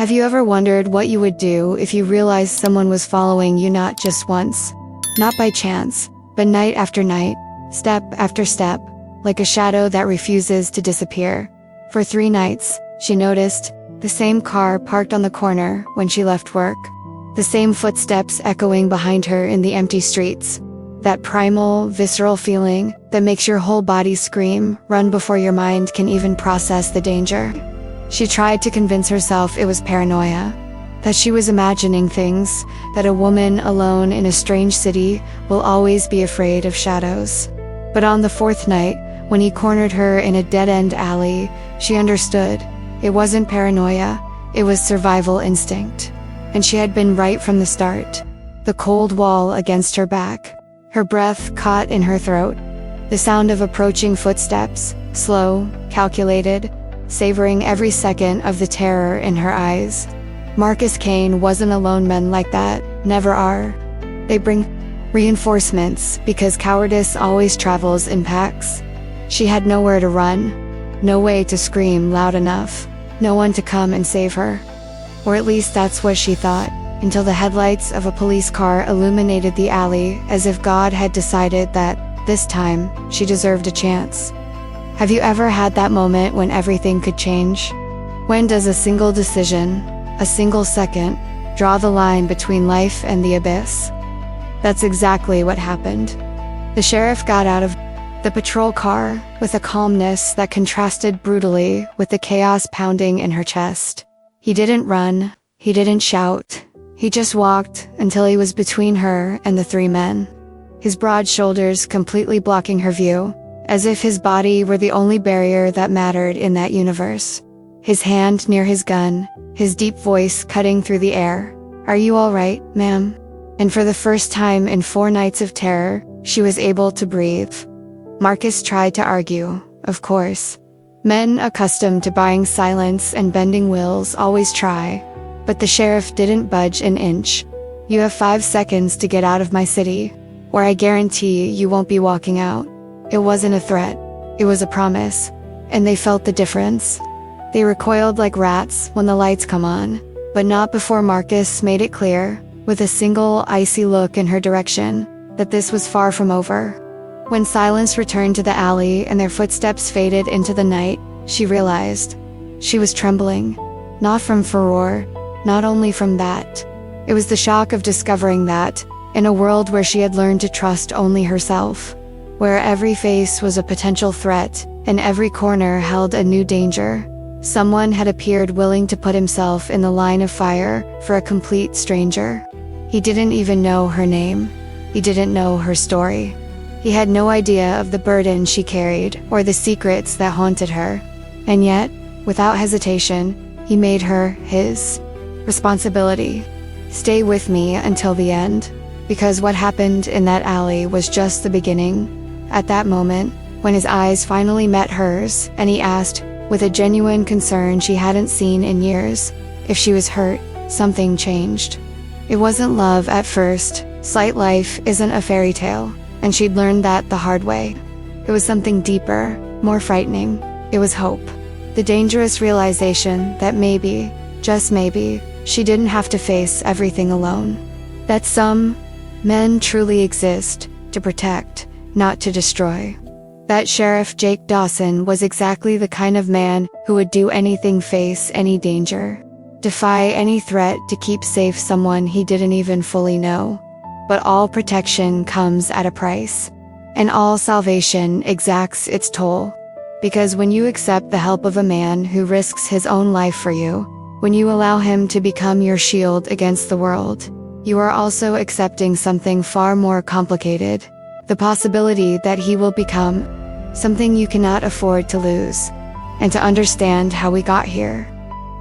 Have you ever wondered what you would do if you realized someone was following you not just once, not by chance, but night after night, step after step, like a shadow that refuses to disappear? For 3 nights, she noticed the same car parked on the corner when she left work, the same footsteps echoing behind her in the empty streets. That primal, visceral feeling that makes your whole body scream, run before your mind can even process the danger. She tried to convince herself it was paranoia, that she was imagining things, that a woman alone in a strange city will always be afraid of shadows. But on the 4th night, when he cornered her in a dead-end alley, she understood. It wasn't paranoia, it was survival instinct. And she had been right from the start. The cold wall against her back, her breath caught in her throat, the sound of approaching footsteps, slow, calculated, savoring every second of the terror in her eyes. Marcus Kane wasn't a lone man like that, never are. They bring reinforcements because cowardice always travels in packs. She had nowhere to run, no way to scream loud enough, no one to come and save her. Or at least that's what she thought, until the headlights of a police car illuminated the alley as if God had decided that, this time, she deserved a chance. Have you ever had that moment when everything could change? When does a single decision, a single second, draw the line between life and the abyss? That's exactly what happened. The sheriff got out of the patrol car with a calmness that contrasted brutally with the chaos pounding in her chest. He didn't run, he didn't shout, he just walked until he was between her and the 3 men. His broad shoulders completely blocking her view, as if his body were the only barrier that mattered in that universe. His hand near his gun, his deep voice cutting through the air. "Are you all right, ma'am?" And for the first time in 4 nights of terror, she was able to breathe. Marcus tried to argue, of course. Men accustomed to buying silence and bending wills always try. But the sheriff didn't budge an inch. "You have 5 seconds to get out of my city, or I guarantee you won't be walking out." It wasn't a threat, it was a promise, and they felt the difference. They recoiled like rats when the lights come on, but not before Marcus made it clear, with a single icy look in her direction, that this was far from over. When silence returned to the alley and their footsteps faded into the night, she realized. She was trembling, not from furor, not only from that. It was the shock of discovering that, in a world where she had learned to trust only herself, where every face was a potential threat, and every corner held a new danger, someone had appeared willing to put himself in the line of fire for a complete stranger. He didn't even know her name. He didn't know her story. He had no idea of the burden she carried or the secrets that haunted her. And yet, without hesitation, he made her his responsibility. "Stay with me until the end." Because what happened in that alley was just the beginning. At that moment, when his eyes finally met hers, and he asked, with a genuine concern she hadn't seen in years, if she was hurt, something changed. It wasn't love at first. Slight life isn't a fairy tale, and she'd learned that the hard way. It was something deeper, more frightening. It was hope. The dangerous realization that maybe, just maybe, she didn't have to face everything alone. That some men truly exist to protect, not to destroy. That Sheriff Jake Dawson was exactly the kind of man who would do anything, face any danger, defy any threat to keep safe someone he didn't even fully know. But all protection comes at a price, and all salvation exacts its toll. Because when you accept the help of a man who risks his own life for you, when you allow him to become your shield against the world, you are also accepting something far more complicated. The possibility that he will become something you cannot afford to lose. And to understand how we got here,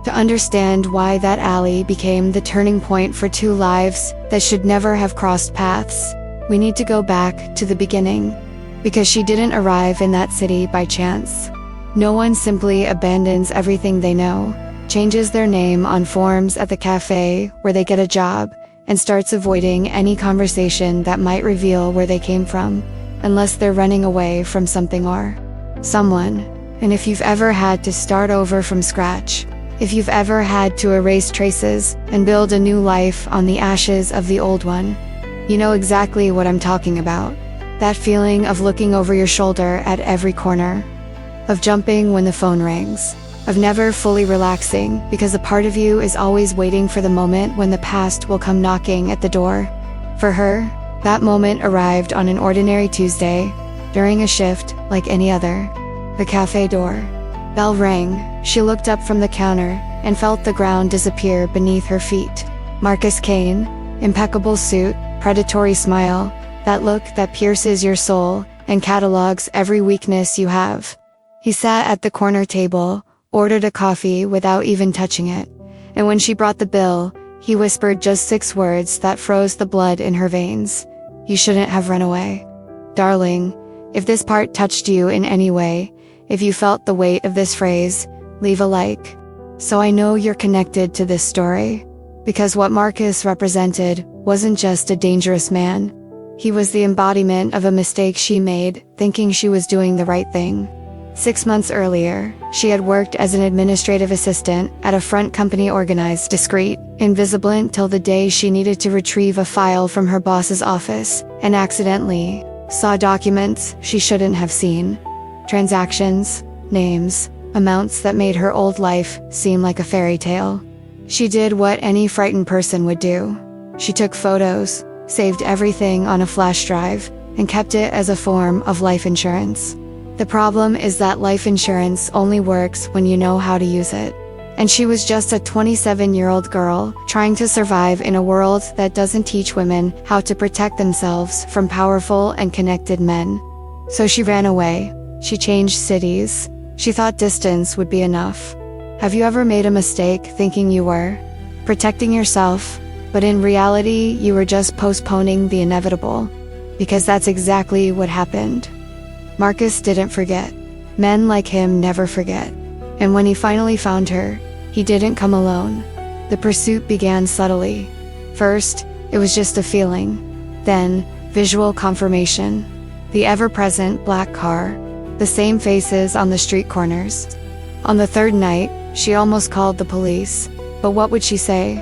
to understand why that alley became the turning point for 2 lives that should never have crossed paths, we need to go back to the beginning. Because she didn't arrive in that city by chance. No one simply abandons everything they know, changes their name on forms at the cafe where they get a job, and starts avoiding any conversation that might reveal where they came from, unless they're running away from something or someone. And if you've ever had to start over from scratch, If you've ever had to erase traces and build a new life on the ashes of the old one, you know exactly what I'm talking about. That feeling of looking over your shoulder at every corner, of jumping when the phone rings, of never fully relaxing because a part of you is always waiting for the moment when the past will come knocking at the door. For her, that moment arrived on an ordinary Tuesday, during a shift like any other. The cafe door bell rang. She looked up from the counter and felt the ground disappear beneath her feet. Marcus Kane, impeccable suit, predatory smile, that look that pierces your soul and catalogs every weakness you have. He sat at the corner table, ordered a coffee without even touching it, and when she brought the bill, he whispered just 6 words that froze the blood in her veins. You shouldn't have run away. Darling, if this part touched you in any way, if you felt the weight of this phrase, leave a like. So I know you're connected to this story. Because what Marcus represented wasn't just a dangerous man. He was the embodiment of a mistake she made, thinking she was doing the right thing. 6 months earlier, she had worked as an administrative assistant at a front company, organized, discreet, invisible until the day she needed to retrieve a file from her boss's office, and accidentally saw documents she shouldn't have seen. Transactions, names, amounts that made her old life seem like a fairy tale. She did what any frightened person would do. She took photos, saved everything on a flash drive, and kept it as a form of life insurance. The problem is that life insurance only works when you know how to use it. And she was just a 27-year-old girl, trying to survive in a world that doesn't teach women how to protect themselves from powerful and connected men. So she ran away. She changed cities. She thought distance would be enough. Have you ever made a mistake thinking you were protecting yourself, but in reality you were just postponing the inevitable? Because that's exactly what happened. Marcus didn't forget. Men like him never forget. And when he finally found her, he didn't come alone. The pursuit began subtly. First, it was just a feeling. Then, visual confirmation. The ever-present black car. The same faces on the street corners. On the 3rd night, she almost called the police. But what would she say?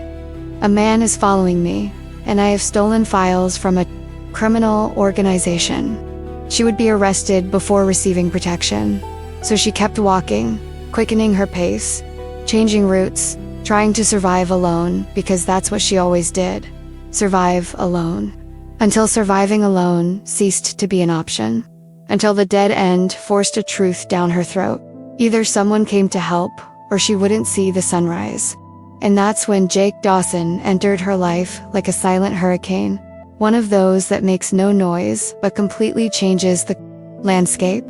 A man is following me, and I have stolen files from a criminal organization. She would be arrested before receiving protection. So she kept walking, quickening her pace, changing routes, trying to survive alone, because that's what she always did. Survive alone. Until surviving alone ceased to be an option. Until the dead end forced a truth down her throat. Either someone came to help, or she wouldn't see the sunrise. And that's when Jake Dawson entered her life like a silent hurricane. One of those that makes no noise, but completely changes the landscape.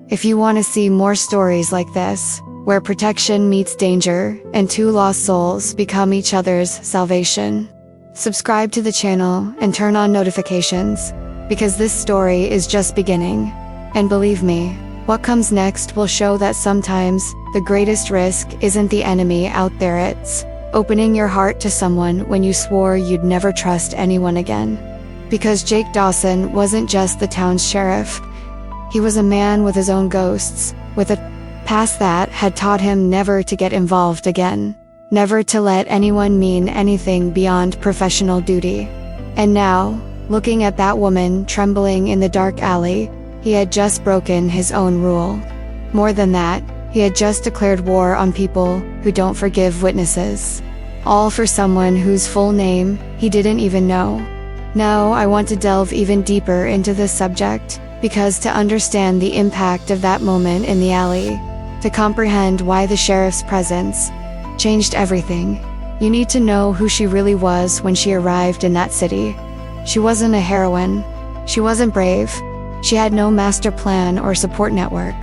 If you want to see more stories like this, where protection meets danger, and 2 lost souls become each other's salvation, subscribe to the channel and turn on notifications, because this story is just beginning. And believe me, what comes next will show that sometimes the greatest risk isn't the enemy out there, it's opening your heart to someone when you swore you'd never trust anyone again. Because Jake Dawson wasn't just the town's sheriff. He was a man with his own ghosts, with a past that had taught him never to get involved again, never to let anyone mean anything beyond professional duty. And now, looking at that woman trembling in the dark alley, he had just broken his own rule. More than that, he had just declared war on people who don't forgive witnesses. All for someone whose full name he didn't even know. Now I want to delve even deeper into this subject, because to understand the impact of that moment in the alley, to comprehend why the sheriff's presence changed everything, you need to know who she really was when she arrived in that city. She wasn't a heroine. She wasn't brave. She had no master plan or support network.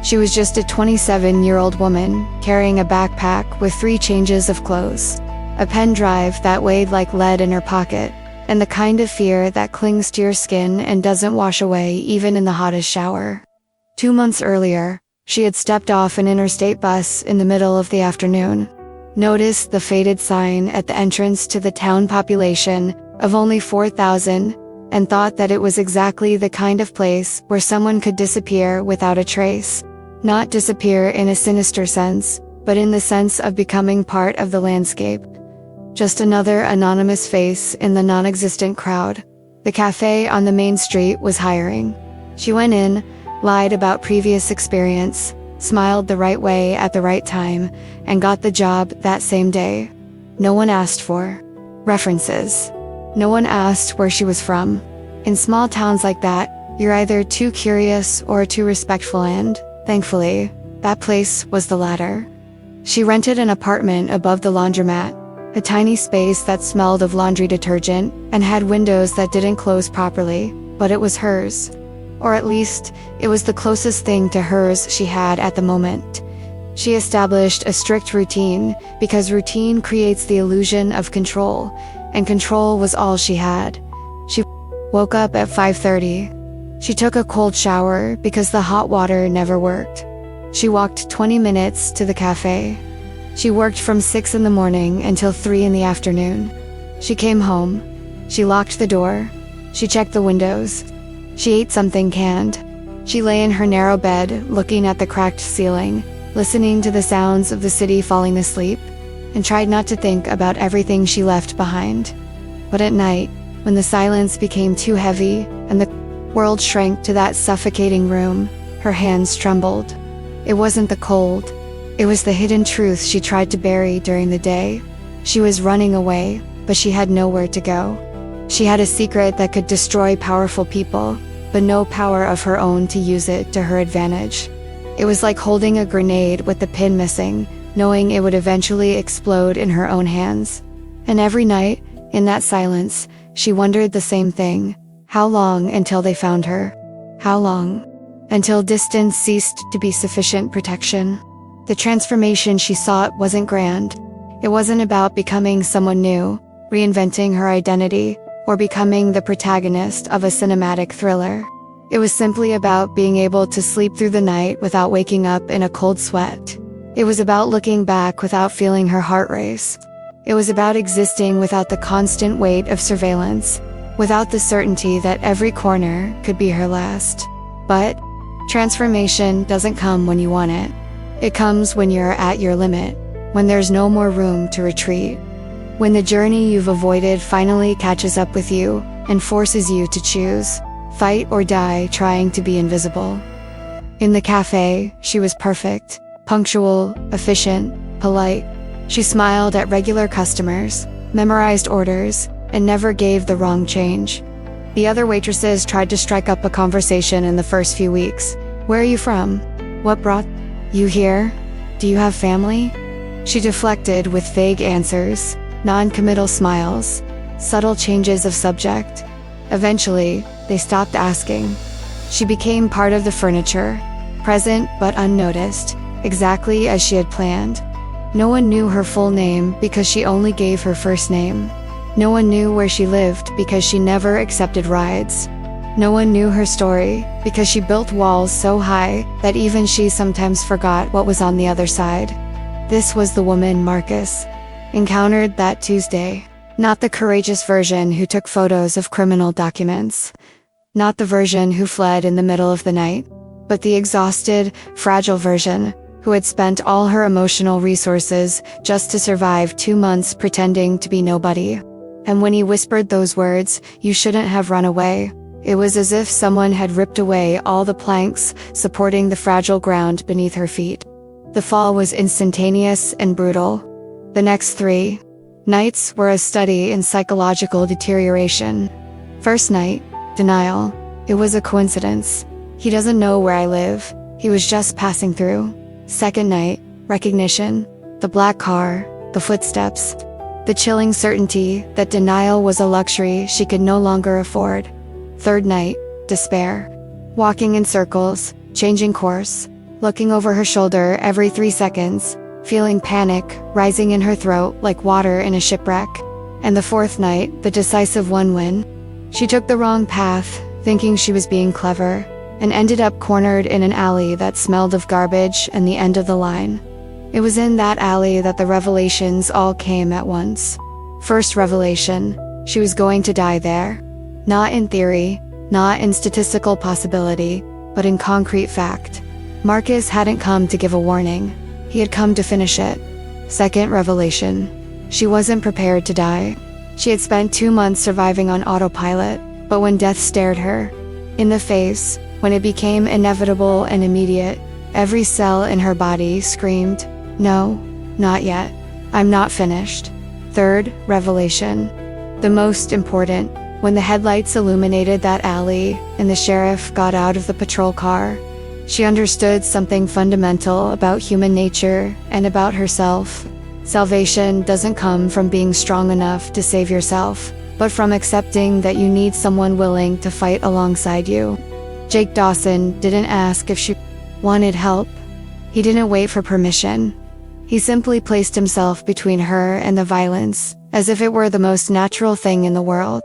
She was just a 27-year-old woman, carrying a backpack with 3 changes of clothes, a pen drive that weighed like lead in her pocket, and the kind of fear that clings to your skin and doesn't wash away even in the hottest shower. 2 months earlier, she had stepped off an interstate bus in the middle of the afternoon, noticed the faded sign at the entrance to the town population of only 4,000, and thought that it was exactly the kind of place where someone could disappear without a trace. Not disappear in a sinister sense, but in the sense of becoming part of the landscape. Just another anonymous face in the non-existent crowd. The cafe on the main street was hiring. She went in, lied about previous experience, smiled the right way at the right time, and got the job that same day. No one asked for references. No one asked where she was from. In small towns like that, you're either too curious or too respectful, and, thankfully, that place was the latter. She rented an apartment above the laundromat, a tiny space that smelled of laundry detergent and had windows that didn't close properly, but it was hers. Or at least, it was the closest thing to hers she had at the moment. She established a strict routine, because routine creates the illusion of control, and control was all she had. She woke up at 5:30. She took a cold shower because the hot water never worked. She walked 20 minutes to the cafe. She worked from 6 in the morning until 3 in the afternoon. She came home. She locked the door. She checked the windows. She ate something canned. She lay in her narrow bed, looking at the cracked ceiling, listening to the sounds of the city falling asleep, and tried not to think about everything she left behind. But at night, when the silence became too heavy and the world shrank to that suffocating room, her hands trembled. It wasn't the cold. It was the hidden truth she tried to bury during the day. She was running away, but she had nowhere to go. She had a secret that could destroy powerful people, but no power of her own to use it to her advantage. It was like holding a grenade with the pin missing, knowing it would eventually explode in her own hands. And every night, in that silence, she wondered the same thing. How long until they found her? How long? Until distance ceased to be sufficient protection. The transformation she sought wasn't grand. It wasn't about becoming someone new, reinventing her identity, or becoming the protagonist of a cinematic thriller. It was simply about being able to sleep through the night without waking up in a cold sweat. It was about looking back without feeling her heart race. It was about existing without the constant weight of surveillance, without the certainty that every corner could be her last. But transformation doesn't come when you want it. It comes when you're at your limit, when there's no more room to retreat. When the journey you've avoided finally catches up with you and forces you to choose, fight or die trying to be invisible. In the cafe, she was perfect, punctual, efficient, polite. She smiled at regular customers, memorized orders, and never gave the wrong change. The other waitresses tried to strike up a conversation in the first few weeks. Where are you from? What brought you here? Do you have family? She deflected with vague answers, non-committal smiles, subtle changes of subject. Eventually, they stopped asking. She became part of the furniture, present but unnoticed, exactly as she had planned. No one knew her full name because she only gave her first name. No one knew where she lived because she never accepted rides. No one knew her story because she built walls so high that even she sometimes forgot what was on the other side. This was the woman Marcus encountered that Tuesday. Not the courageous version who took photos of criminal documents. Not the version who fled in the middle of the night. But the exhausted, fragile version who had spent all her emotional resources just to survive 2 months pretending to be nobody. And when he whispered those words, "You shouldn't have run away," it was as if someone had ripped away all the planks supporting the fragile ground beneath her feet. The fall was instantaneous and brutal. The next 3 nights were a study in psychological deterioration. First night, denial. It was a coincidence. He doesn't know where I live. He was just passing through. Second night, recognition. The black car, the footsteps. The chilling certainty that denial was a luxury she could no longer afford. Third night, despair. Walking in circles, changing course, looking over her shoulder every 3 seconds, feeling panic rising in her throat like water in a shipwreck. And the fourth night, the decisive one win. She took the wrong path, thinking she was being clever, and ended up cornered in an alley that smelled of garbage and the end of the line. It was in that alley that the revelations all came at once. First revelation, she was going to die there. Not in theory, not in statistical possibility, but in concrete fact. Marcus hadn't come to give a warning. He had come to finish it. Second revelation. She wasn't prepared to die. She had spent 2 months surviving on autopilot, but when death stared her in the face, when it became inevitable and immediate, every cell in her body screamed, "No, not yet. I'm not finished." Third revelation. The most important. When the headlights illuminated that alley and the sheriff got out of the patrol car, she understood something fundamental about human nature and about herself. Salvation doesn't come from being strong enough to save yourself, but from accepting that you need someone willing to fight alongside you. Jake Dawson didn't ask if she wanted help. He didn't wait for permission. He simply placed himself between her and the violence, as if it were the most natural thing in the world.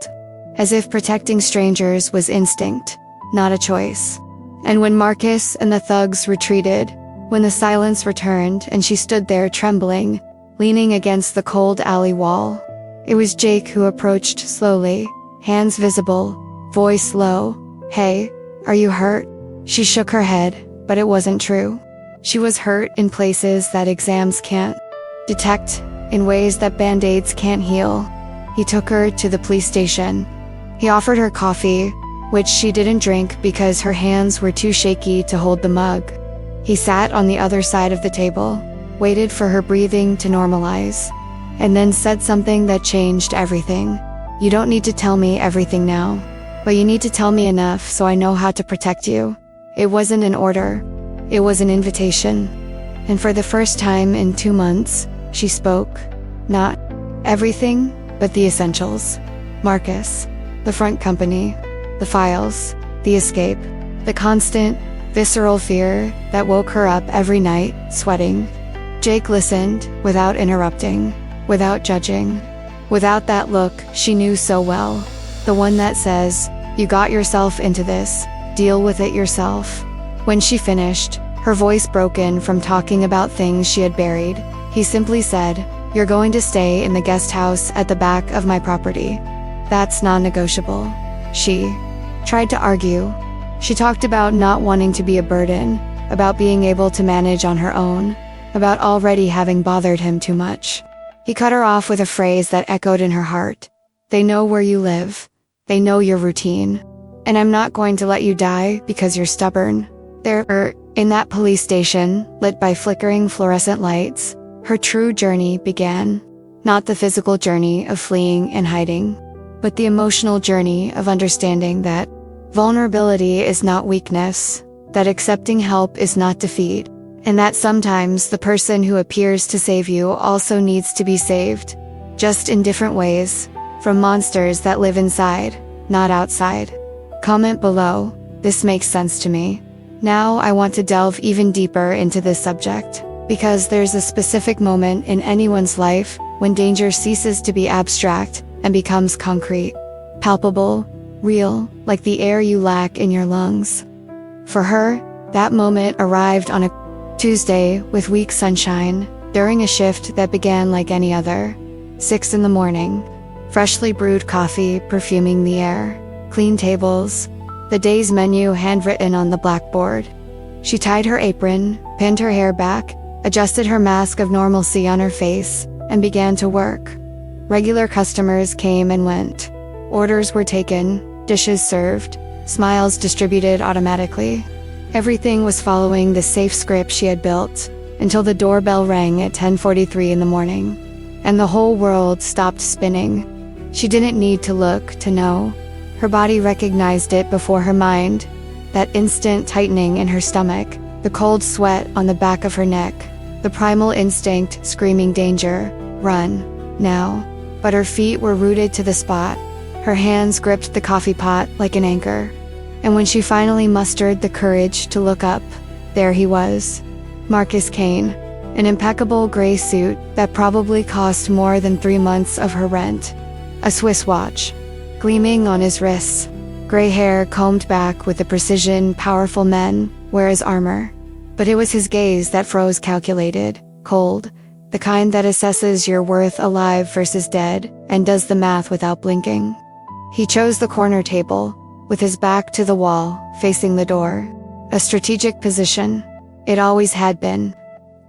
As if protecting strangers was instinct, not a choice. And when Marcus and the thugs retreated, when the silence returned and she stood there trembling, leaning against the cold alley wall, it was Jake who approached slowly, hands visible, voice low. "Hey, are you hurt?" She shook her head, but it wasn't true. She was hurt in places that exams can't detect, in ways that band-aids can't heal. He took her to the police station. He offered her coffee, which she didn't drink because her hands were too shaky to hold the mug. He sat on the other side of the table, waited for her breathing to normalize, and then said something that changed everything. "You don't need to tell me everything now, but you need to tell me enough so I know how to protect you." It wasn't an order. It was an invitation. And for the first time in 2 months, she spoke. Not everything, but the essentials. Marcus, the front company, the files, the escape, the constant, visceral fear that woke her up every night, sweating. Jake listened, without interrupting, without judging, without that look she knew so well. The one that says, "You got yourself into this, deal with it yourself." When she finished, her voice broken from talking about things she had buried, he simply said, "You're going to stay in the guest house at the back of my property. That's non-negotiable." She tried to argue. She talked about not wanting to be a burden, about being able to manage on her own, about already having bothered him too much. He cut her off with a phrase that echoed in her heart. "They know where you live. They know your routine. And I'm not going to let you die because you're stubborn." There, in that police station, lit by flickering fluorescent lights, her true journey began. Not the physical journey of fleeing and hiding, but the emotional journey of understanding that vulnerability is not weakness, that accepting help is not defeat, and that sometimes the person who appears to save you also needs to be saved, just in different ways, from monsters that live inside, not outside. Comment below, this makes sense to me. Now I want to delve even deeper into this subject, because there's a specific moment in anyone's life when danger ceases to be abstract and becomes concrete, palpable, real, like the air you lack in your lungs. For her, that moment arrived on a Tuesday with weak sunshine, during a shift that began like any other. 6 in the morning, freshly brewed coffee perfuming the air, clean tables, the day's menu handwritten on the blackboard. She tied her apron, pinned her hair back, adjusted her mask of normalcy on her face, and began to work. Regular customers came and went. Orders were taken, dishes served, smiles distributed automatically. Everything was following the safe script she had built, until the doorbell rang at 10:43 in the morning. And the whole world stopped spinning. She didn't need to look to know. Her body recognized it before her mind. That instant tightening in her stomach, the cold sweat on the back of her neck, the primal instinct screaming danger, run, now. But her feet were rooted to the spot. Her hands gripped the coffee pot like an anchor. And when she finally mustered the courage to look up, there he was. Marcus Kane, an impeccable gray suit that probably cost more than 3 months of her rent. A Swiss watch, gleaming on his wrists. Gray hair combed back with the precision powerful men wear as armor. But it was his gaze that froze, calculated, cold, the kind that assesses your worth alive versus dead, and does the math without blinking. He chose the corner table, with his back to the wall, facing the door. A strategic position. It always had been.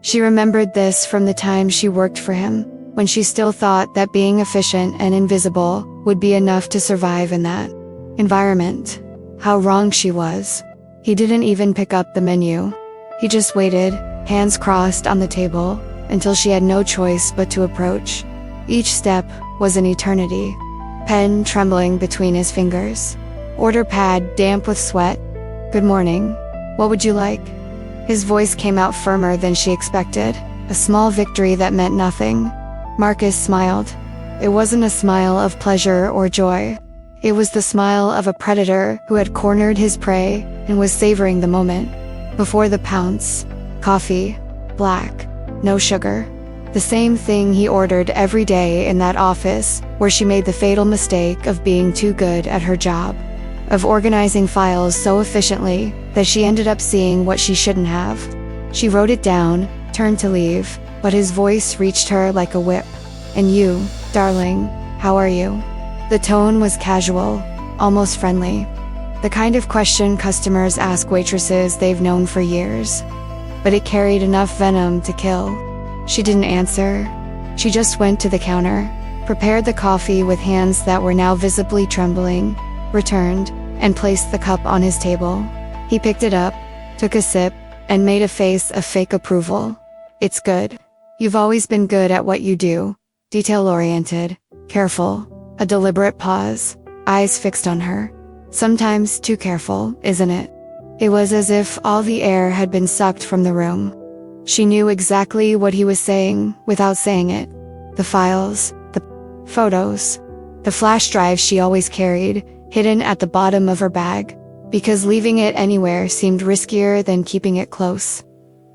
She remembered this from the time she worked for him, when she still thought that being efficient and invisible would be enough to survive in that environment. How wrong she was. He didn't even pick up the menu. He just waited, hands crossed on the table, until she had no choice but to approach. Each step was an eternity. Pen trembling between his fingers. Order pad damp with sweat. Good morning. What would you like? His voice came out firmer than she expected, a small victory that meant nothing. Marcus smiled. It wasn't a smile of pleasure or joy. It was the smile of a predator who had cornered his prey and was savoring the moment. Before the pounce. Coffee. Black. No sugar. The same thing he ordered every day in that office, where she made the fatal mistake of being too good at her job. Of organizing files so efficiently that she ended up seeing what she shouldn't have. She wrote it down, turned to leave, but his voice reached her like a whip. And you, darling, how are you? The tone was casual, almost friendly. The kind of question customers ask waitresses they've known for years. But it carried enough venom to kill. She didn't answer. She just went to the counter, prepared the coffee with hands that were now visibly trembling, returned, and placed the cup on his table. He picked it up, took a sip, and made a face of fake approval. It's good. You've always been good at what you do. Detail-oriented, careful, a deliberate pause, eyes fixed on her. Sometimes too careful, isn't it? It was as if all the air had been sucked from the room. She knew exactly what he was saying without saying it. The files, the photos, the flash drive she always carried, hidden at the bottom of her bag, because leaving it anywhere seemed riskier than keeping it close.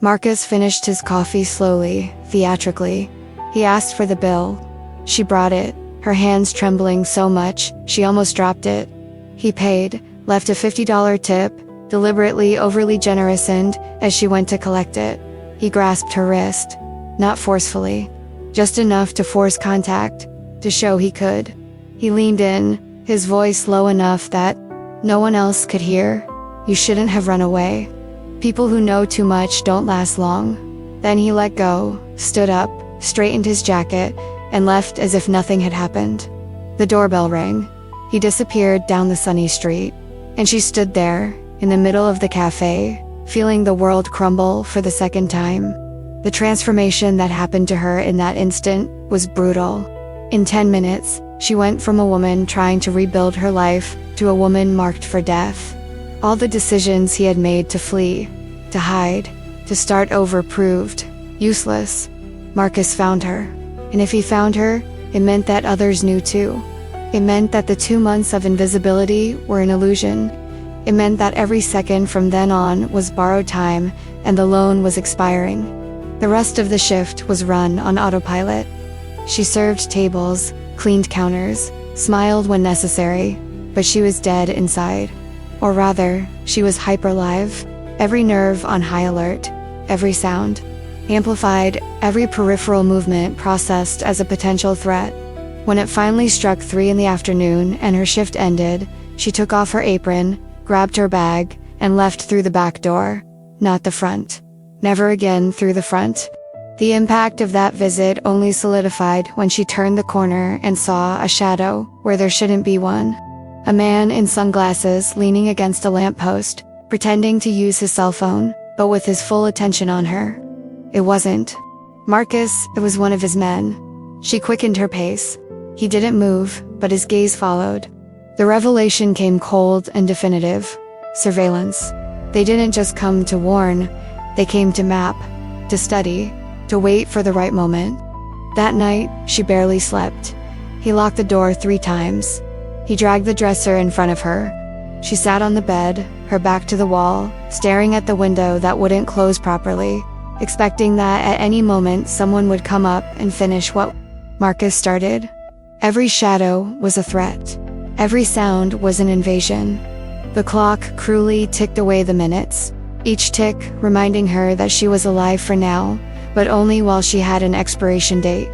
Marcus finished his coffee slowly, theatrically. He asked for the bill. She brought it, her hands trembling so much, she almost dropped it. He paid, left a $50 tip, deliberately overly generous, and, as she went to collect it, he grasped her wrist. Not forcefully. Just enough to force contact, to show he could. He leaned in, his voice low enough that no one else could hear. You shouldn't have run away. People who know too much don't last long. Then he let go, stood up, straightened his jacket, and left as if nothing had happened. The doorbell rang. He disappeared down the sunny street, and she stood there, in the middle of the cafe, feeling the world crumble for the second time. The transformation that happened to her in that instant was brutal. In 10 minutes, she went from a woman trying to rebuild her life to a woman marked for death. All the decisions he had made to flee, to hide, to start over proved useless. Marcus found her. And if he found her, it meant that others knew too. It meant that the 2 months of invisibility were an illusion. It meant that every second from then on was borrowed time, and the loan was expiring. The rest of the shift was run on autopilot. She served tables, cleaned counters, smiled when necessary, but she was dead inside. Or rather, she was hyperlive, every nerve on high alert, every sound amplified, every peripheral movement processed as a potential threat. When it finally struck 3 in the afternoon and her shift ended, she took off her apron, grabbed her bag, and left through the back door, not the front. Never again through the front. The impact of that visit only solidified when she turned the corner and saw a shadow where there shouldn't be one. A man in sunglasses leaning against a lamppost, pretending to use his cell phone, but with his full attention on her. It wasn't Marcus, it was one of his men. She quickened her pace. He didn't move, but his gaze followed. The revelation came cold and definitive. Surveillance. They didn't just come to warn, they came to map, to study, to wait for the right moment. That night, she barely slept. He locked the door 3 times. He dragged the dresser in front of her. She sat on the bed, her back to the wall, staring at the window that wouldn't close properly, expecting that at any moment someone would come up and finish what Marcus started. Every shadow was a threat. Every sound was an invasion. The clock cruelly ticked away the minutes, each tick reminding her that she was alive for now, but only while she had an expiration date.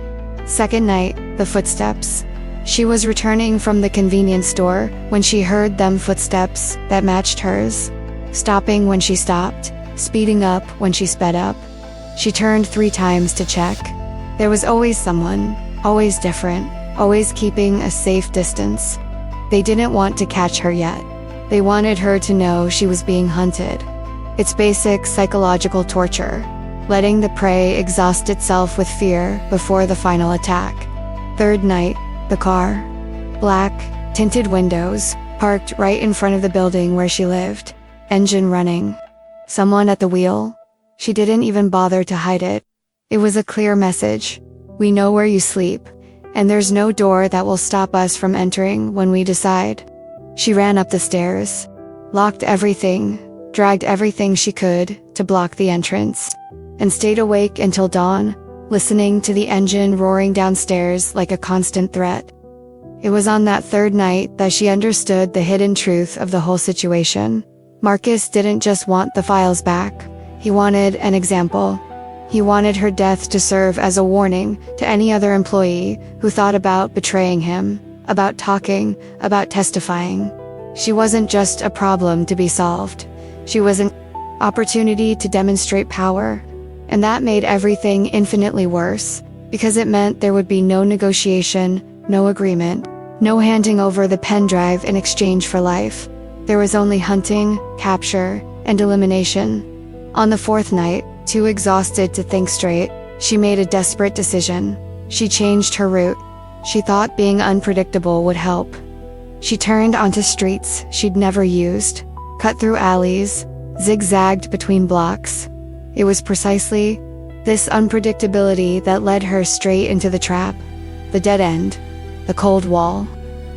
Second night, the footsteps. She was returning from the convenience store when she heard them footsteps that matched hers, stopping when she stopped, speeding up when she sped up. She turned 3 times to check. There was always someone, always different, always keeping a safe distance. They didn't want to catch her yet. They wanted her to know she was being hunted. It's basic psychological torture, letting the prey exhaust itself with fear before the final attack. Third night, the car. Black, tinted windows, parked right in front of the building where she lived. Engine running. Someone at the wheel. She didn't even bother to hide it. It was a clear message. We know where you sleep, and there's no door that will stop us from entering when we decide. She ran up the stairs, locked everything, dragged everything she could to block the entrance, and stayed awake until dawn, listening to the engine roaring downstairs like a constant threat. It was on that third night that she understood the hidden truth of the whole situation. Marcus didn't just want the files back. He wanted an example. He wanted her death to serve as a warning to any other employee who thought about betraying him, about talking, about testifying. She wasn't just a problem to be solved. She was an opportunity to demonstrate power. And that made everything infinitely worse, because it meant there would be no negotiation, no agreement, no handing over the pen drive in exchange for life. There was only hunting, capture, and elimination. On the 4th night, too exhausted to think straight, she made a desperate decision. She changed her route. She thought being unpredictable would help. She turned onto streets she'd never used, cut through alleys, zigzagged between blocks. It was precisely this unpredictability that led her straight into the trap, the dead end, the cold wall.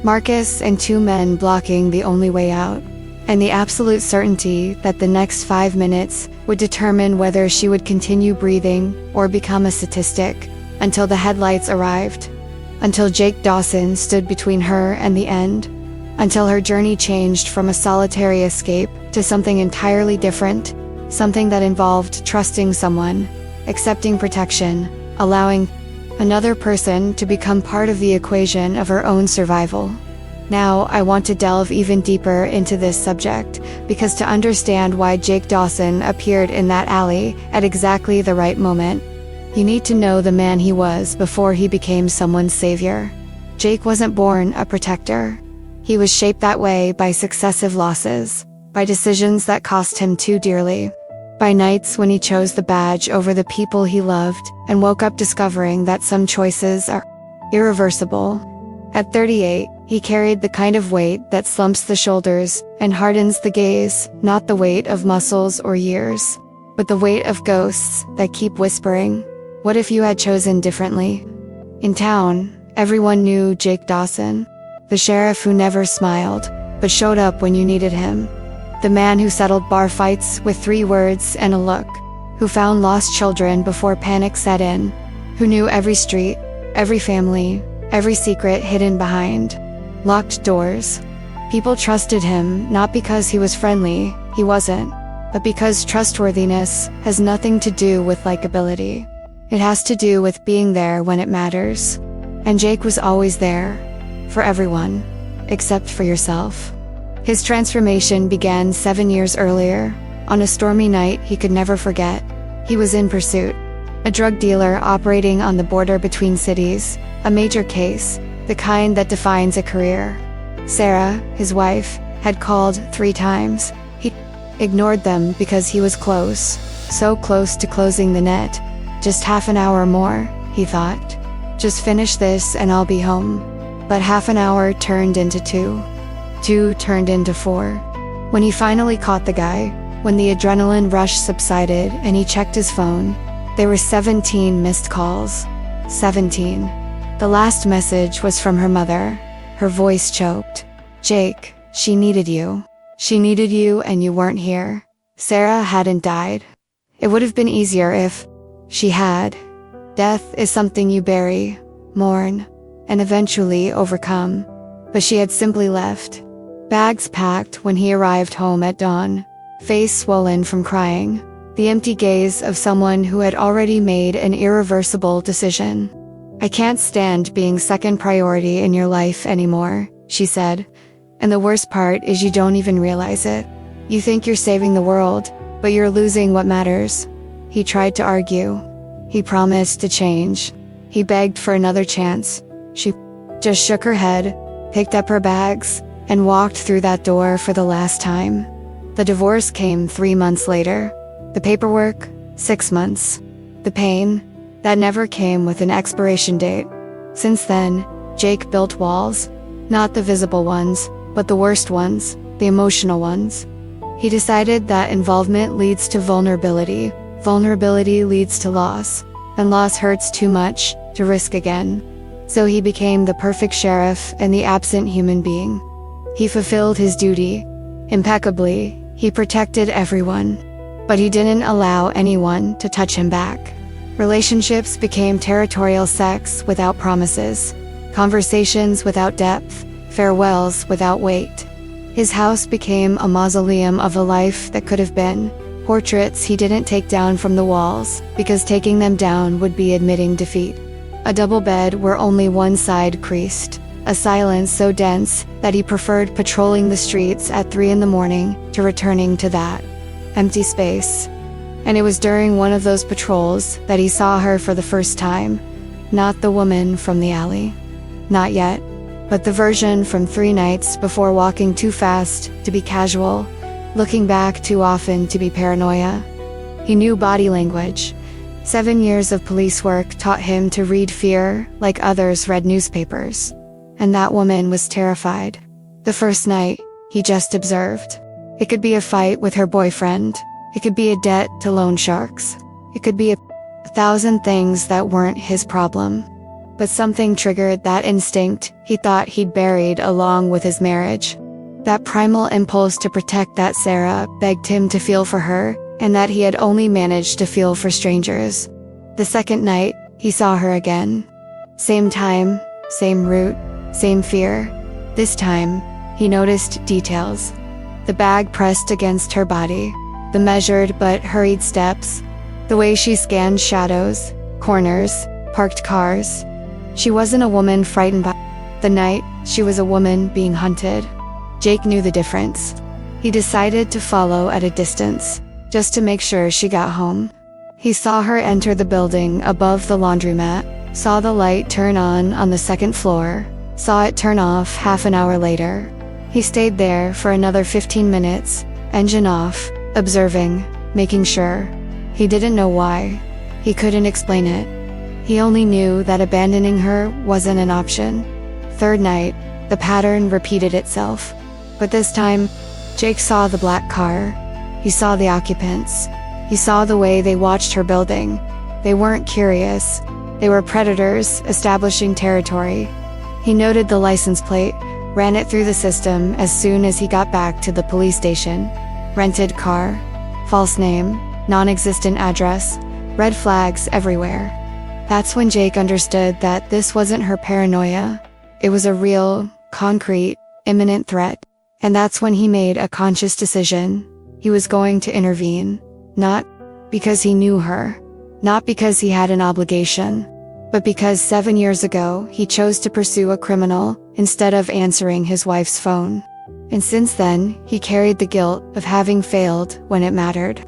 Marcus and 2 men blocking the only way out, and the absolute certainty that the next 5 minutes would determine whether she would continue breathing or become a statistic, until the headlights arrived, until Jake Dawson stood between her and the end, until her journey changed from a solitary escape to something entirely different, something that involved trusting someone, accepting protection, allowing another person to become part of the equation of her own survival. Now, I want to delve even deeper into this subject, because to understand why Jake Dawson appeared in that alley at exactly the right moment, you need to know the man he was before he became someone's savior. Jake wasn't born a protector. He was shaped that way by successive losses, by decisions that cost him too dearly, by nights when he chose the badge over the people he loved and woke up discovering that some choices are irreversible. At 38, he carried the kind of weight that slumps the shoulders and hardens the gaze, not the weight of muscles or years, but the weight of ghosts that keep whispering, "What if you had chosen differently?" In town, everyone knew Jake Dawson, the sheriff who never smiled, but showed up when you needed him. The man who settled bar fights with 3 words and a look, who found lost children before panic set in, who knew every street, every family, every secret hidden behind locked doors. People trusted him not because he was friendly, he wasn't, but because trustworthiness has nothing to do with likability. It has to do with being there when it matters. And Jake was always there, for everyone, except for yourself. His transformation began 7 years earlier, on a stormy night he could never forget. He was in pursuit. A drug dealer operating on the border between cities, a major case, the kind that defines a career. Sarah, his wife, had called 3 times. He ignored them because he was close, so close to closing the net. Just half an hour more, he thought. Just finish this and I'll be home. But half an hour turned into 2. 2 turned into 4. When he finally caught the guy, when the adrenaline rush subsided and he checked his phone, there were 17 missed calls. 17. The last message was from her mother. Her voice choked. "Jake, she needed you. She needed you and you weren't here." Sarah hadn't died. It would have been easier if she had. Death is something you bury, mourn, and eventually overcome. But she had simply left. Bags packed when he arrived home at dawn, face swollen from crying, the empty gaze of someone who had already made an irreversible decision. "I can't stand being second priority in your life anymore," she said. "And the worst part is you don't even realize it. You think you're saving the world, but you're losing what matters." He tried to argue. He promised to change. He begged for another chance. She just shook her head, picked up her bags, and walked through that door for the last time. The divorce came 3 months later. The paperwork, 6 months. The pain, that never came with an expiration date. Since then, Jake built walls. Not the visible ones, but the worst ones, the emotional ones. He decided that involvement leads to vulnerability. Vulnerability leads to loss, and loss hurts too much to risk again. So he became the perfect sheriff and the absent human being. He fulfilled his duty impeccably. He protected everyone, but he didn't allow anyone to touch him back. Relationships became territorial sex without promises, conversations without depth, farewells without weight. His house became a mausoleum of a life that could have been. Portraits he didn't take down from the walls, because taking them down would be admitting defeat. A double bed where only one side creased. A silence so dense that he preferred patrolling the streets at 3 in the morning to returning to that empty space. And it was during one of those patrols that he saw her for the first time. Not the woman from the alley. Not yet. But the version from 3 nights before, walking too fast to be casual, looking back too often to be paranoia. He knew body language. 7 years of police work taught him to read fear like others read newspapers. And that woman was terrified. The first night, he just observed. It could be a fight with her boyfriend. It could be a debt to loan sharks. It could be a 1,000 things that weren't his problem. But something triggered that instinct he thought he'd buried along with his marriage. That primal impulse to protect that Sarah begged him to feel for her, and that he had only managed to feel for strangers. The second night, he saw her again. Same time, same route, same fear. This time, he noticed details. The bag pressed against her body, the measured but hurried steps, the way she scanned shadows, corners, parked cars. She wasn't a woman frightened by the night, she was a woman being hunted. Jake knew the difference. He decided to follow at a distance, just to make sure she got home. He saw her enter the building above the laundromat, saw the light turn on the second floor, saw it turn off half an hour later. He stayed there for another 15 minutes, engine off, observing, making sure. He didn't know why. He couldn't explain it. He only knew that abandoning her wasn't an option. Third night, the pattern repeated itself. But this time, Jake saw the black car. He saw the occupants. He saw the way they watched her building. They weren't curious. They were predators establishing territory. He noted the license plate, ran it through the system as soon as he got back to the police station. Rented car, false name, non-existent address, red flags everywhere. That's when Jake understood that this wasn't her paranoia. It was a real, concrete, imminent threat. And that's when he made a conscious decision. He was going to intervene. Not because he knew her. Not because he had an obligation. But because 7 years ago, he chose to pursue a criminal instead of answering his wife's phone. And since then, he carried the guilt of having failed when it mattered.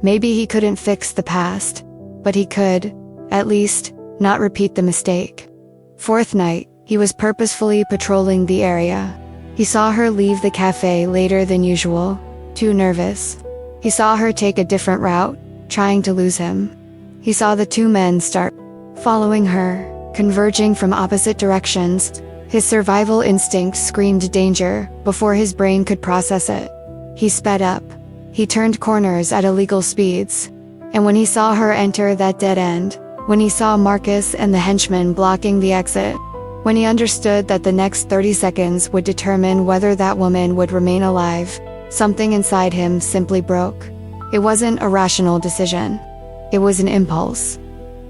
Maybe he couldn't fix the past, but he could, at least, not repeat the mistake. Fourth night, he was purposefully patrolling the area. He saw her leave the cafe later than usual, too nervous. He saw her take a different route, trying to lose him. He saw the 2 men start following her, converging from opposite directions. His survival instinct screamed danger before his brain could process it. He sped up. He turned corners at illegal speeds. And when he saw her enter that dead end, when he saw Marcus and the henchmen blocking the exit, when he understood that the next 30 seconds would determine whether that woman would remain alive, something inside him simply broke. It wasn't a rational decision. It was an impulse.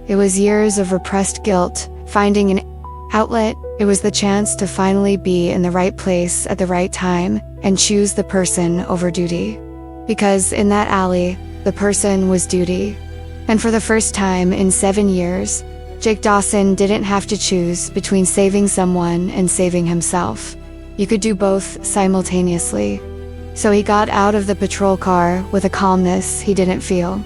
It was years of repressed guilt, finding an outlet. It was the chance to finally be in the right place at the right time and choose the person over duty. Because in that alley, the person was duty. And for the first time in 7 years, Jake Dawson didn't have to choose between saving someone and saving himself. You could do both simultaneously. So he got out of the patrol car with a calmness he didn't feel.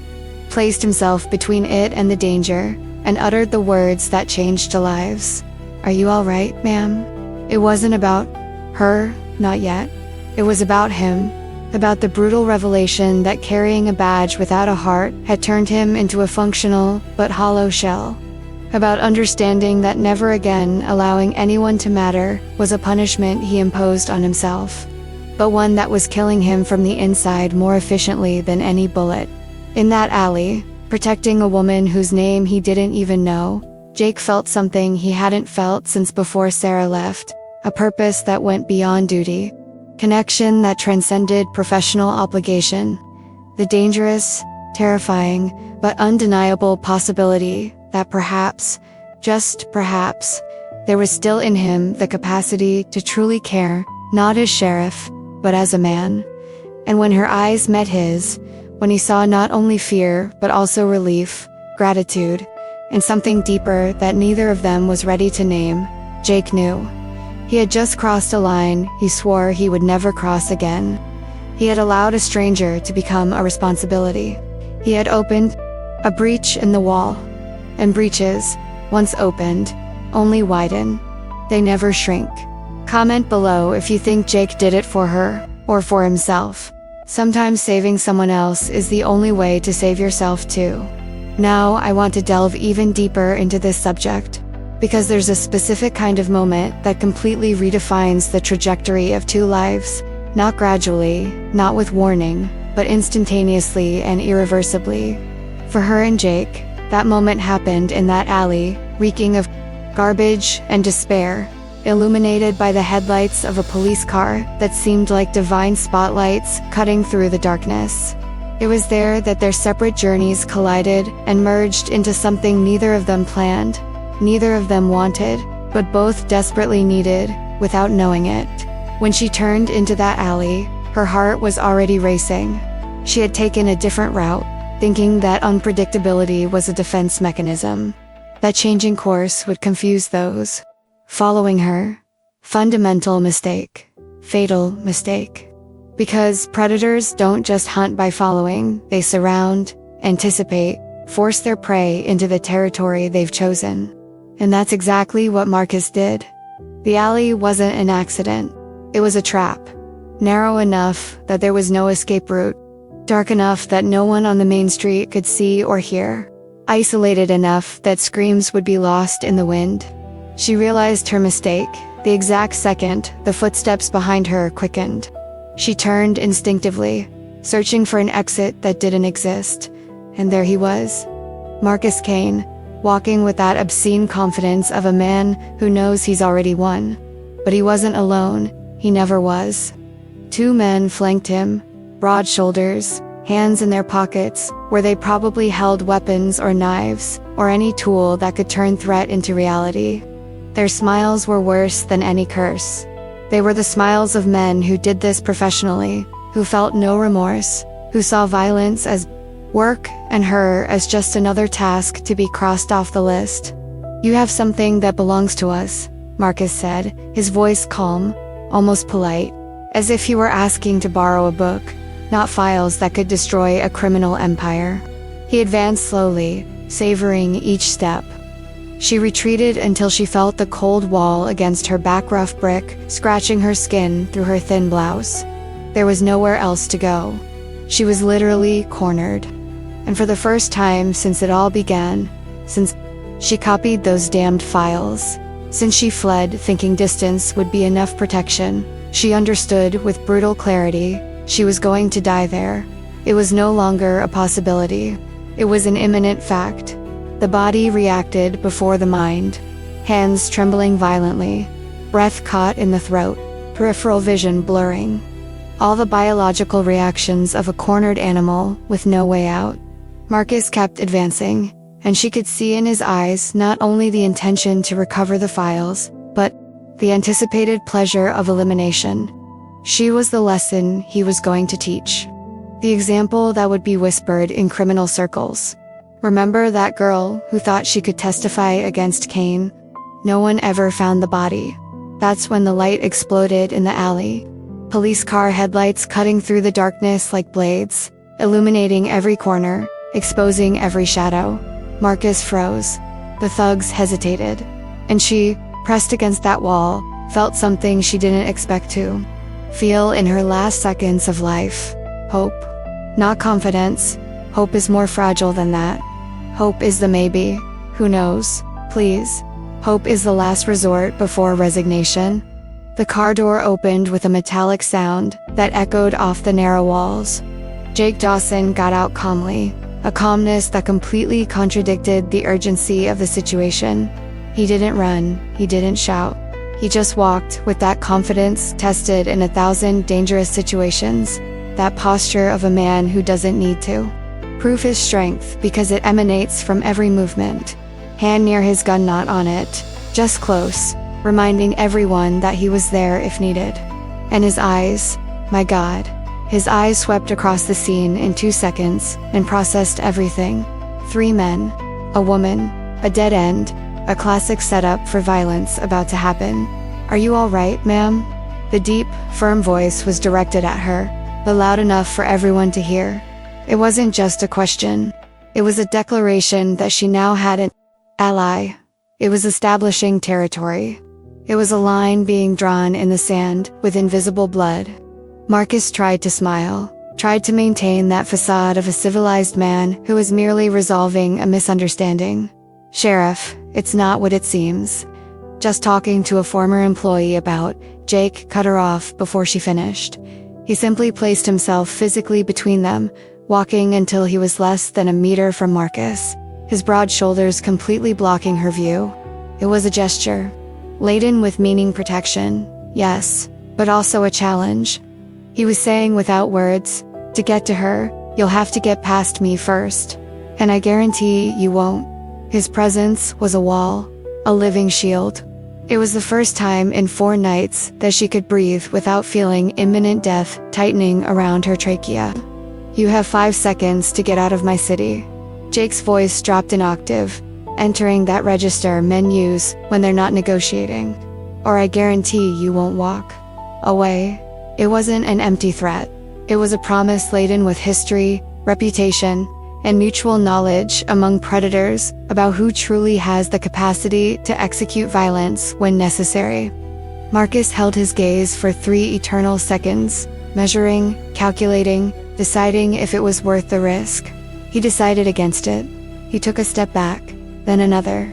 placed himself between it and the danger, and uttered the words that changed lives. "Are you all right, ma'am?" It wasn't about her, not yet. It was about him, about the brutal revelation that carrying a badge without a heart had turned him into a functional but hollow shell. About understanding that never again allowing anyone to matter was a punishment he imposed on himself, but one that was killing him from the inside more efficiently than any bullet. In that alley, protecting a woman whose name he didn't even know, Jake felt something he hadn't felt since before Sarah left, a purpose that went beyond duty, connection that transcended professional obligation, the dangerous, terrifying, but undeniable possibility that perhaps, just perhaps, there was still in him the capacity to truly care, not as sheriff, but as a man. And when her eyes met his, when he saw not only fear but also relief, gratitude, and something deeper that neither of them was ready to name, Jake knew. He had just crossed a line he swore he would never cross again. He had allowed a stranger to become a responsibility. He had opened a breach in the wall. And breaches, once opened, only widen. They never shrink. Comment below if you think Jake did it for her, or for himself. Sometimes saving someone else is the only way to save yourself too. Now I want to delve even deeper into this subject, because there's a specific kind of moment that completely redefines the trajectory of two lives, not gradually, not with warning, but instantaneously and irreversibly. For her and Jake, that moment happened in that alley, reeking of garbage and despair, illuminated by the headlights of a police car that seemed like divine spotlights cutting through the darkness. It was there that their separate journeys collided and merged into something neither of them planned, neither of them wanted, but both desperately needed, without knowing it. When she turned into that alley, her heart was already racing. She had taken a different route, thinking that unpredictability was a defense mechanism, that changing course would confuse those following her. Fundamental mistake. Fatal mistake. Because predators don't just hunt by following, they surround, anticipate, force their prey into the territory they've chosen. And that's exactly what Marcus did. The alley wasn't an accident. It was a trap. Narrow enough that there was no escape route. Dark enough that no one on the main street could see or hear. Isolated enough that screams would be lost in the wind. She realized her mistake, the exact second the footsteps behind her quickened. She turned instinctively, searching for an exit that didn't exist. And there he was. Marcus Kane, walking with that obscene confidence of a man who knows he's already won. But he wasn't alone, he never was. Two men flanked him, broad shoulders, hands in their pockets, where they probably held weapons or knives, or any tool that could turn threat into reality. Their smiles were worse than any curse. They were the smiles of men who did this professionally, who felt no remorse, who saw violence as work and her as just another task to be crossed off the list. "You have something that belongs to us," Marcus said, his voice calm, almost polite, as if he were asking to borrow a book, not files that could destroy a criminal empire. He advanced slowly, savoring each step. She retreated until she felt the cold wall against her back, rough brick, scratching her skin through her thin blouse. There was nowhere else to go. She was literally cornered. And for the first time since it all began, since she copied those damned files, since she fled thinking distance would be enough protection, she understood with brutal clarity, she was going to die there. It was no longer a possibility. It was an imminent fact. The body reacted before the mind, hands trembling violently, breath caught in the throat, peripheral vision blurring. All the biological reactions of a cornered animal with no way out. Marcus kept advancing, and she could see in his eyes not only the intention to recover the files, but the anticipated pleasure of elimination. She was the lesson he was going to teach. The example that would be whispered in criminal circles. Remember that girl who thought she could testify against Kane? No one ever found the body. That's when the light exploded in the alley. Police car headlights cutting through the darkness like blades, illuminating every corner, exposing every shadow. Marcus froze. The thugs hesitated. And she, pressed against that wall, felt something she didn't expect to feel in her last seconds of life. Hope. Not confidence. Hope is more fragile than that. Hope is the maybe. Who knows? Please. Hope is the last resort before resignation. The car door opened with a metallic sound that echoed off the narrow walls. Jake Dawson got out calmly, a calmness that completely contradicted the urgency of the situation. He didn't run, he didn't shout. He just walked with that confidence tested in 1,000 dangerous situations, that posture of a man who doesn't need to prove his strength because it emanates from every movement. Hand near his gun, not on it, just close, reminding everyone that he was there if needed. And his eyes, my God, his eyes swept across the scene in 2 seconds and processed everything. 3 men, a woman, a dead end, a classic setup for violence about to happen. Are you all right, ma'am? The deep, firm voice was directed at her, but loud enough for everyone to hear. It wasn't just a question. It was a declaration that she now had an ally. It was establishing territory. It was a line being drawn in the sand with invisible blood. Marcus tried to smile, tried to maintain that facade of a civilized man who was merely resolving a misunderstanding. Sheriff, it's not what it seems. Just talking to a former employee about. Jake cut her off before she finished. He simply placed himself physically between them, walking until he was less than a meter from Marcus, his broad shoulders completely blocking her view. It was a gesture, laden with meaning, protection, yes, but also a challenge. He was saying without words, to get to her, you'll have to get past me first. And I guarantee you won't. His presence was a wall, a living shield. It was the first time in 4 nights that she could breathe without feeling imminent death tightening around her trachea. You have 5 seconds to get out of my city. Jake's voice dropped an octave, entering that register men use when they're not negotiating. Or I guarantee you won't walk away. It wasn't an empty threat. It was a promise laden with history, reputation, and mutual knowledge among predators about who truly has the capacity to execute violence when necessary. Marcus held his gaze for 3 eternal seconds, measuring, calculating, deciding if it was worth the risk. He decided against it. He took a step back, then another.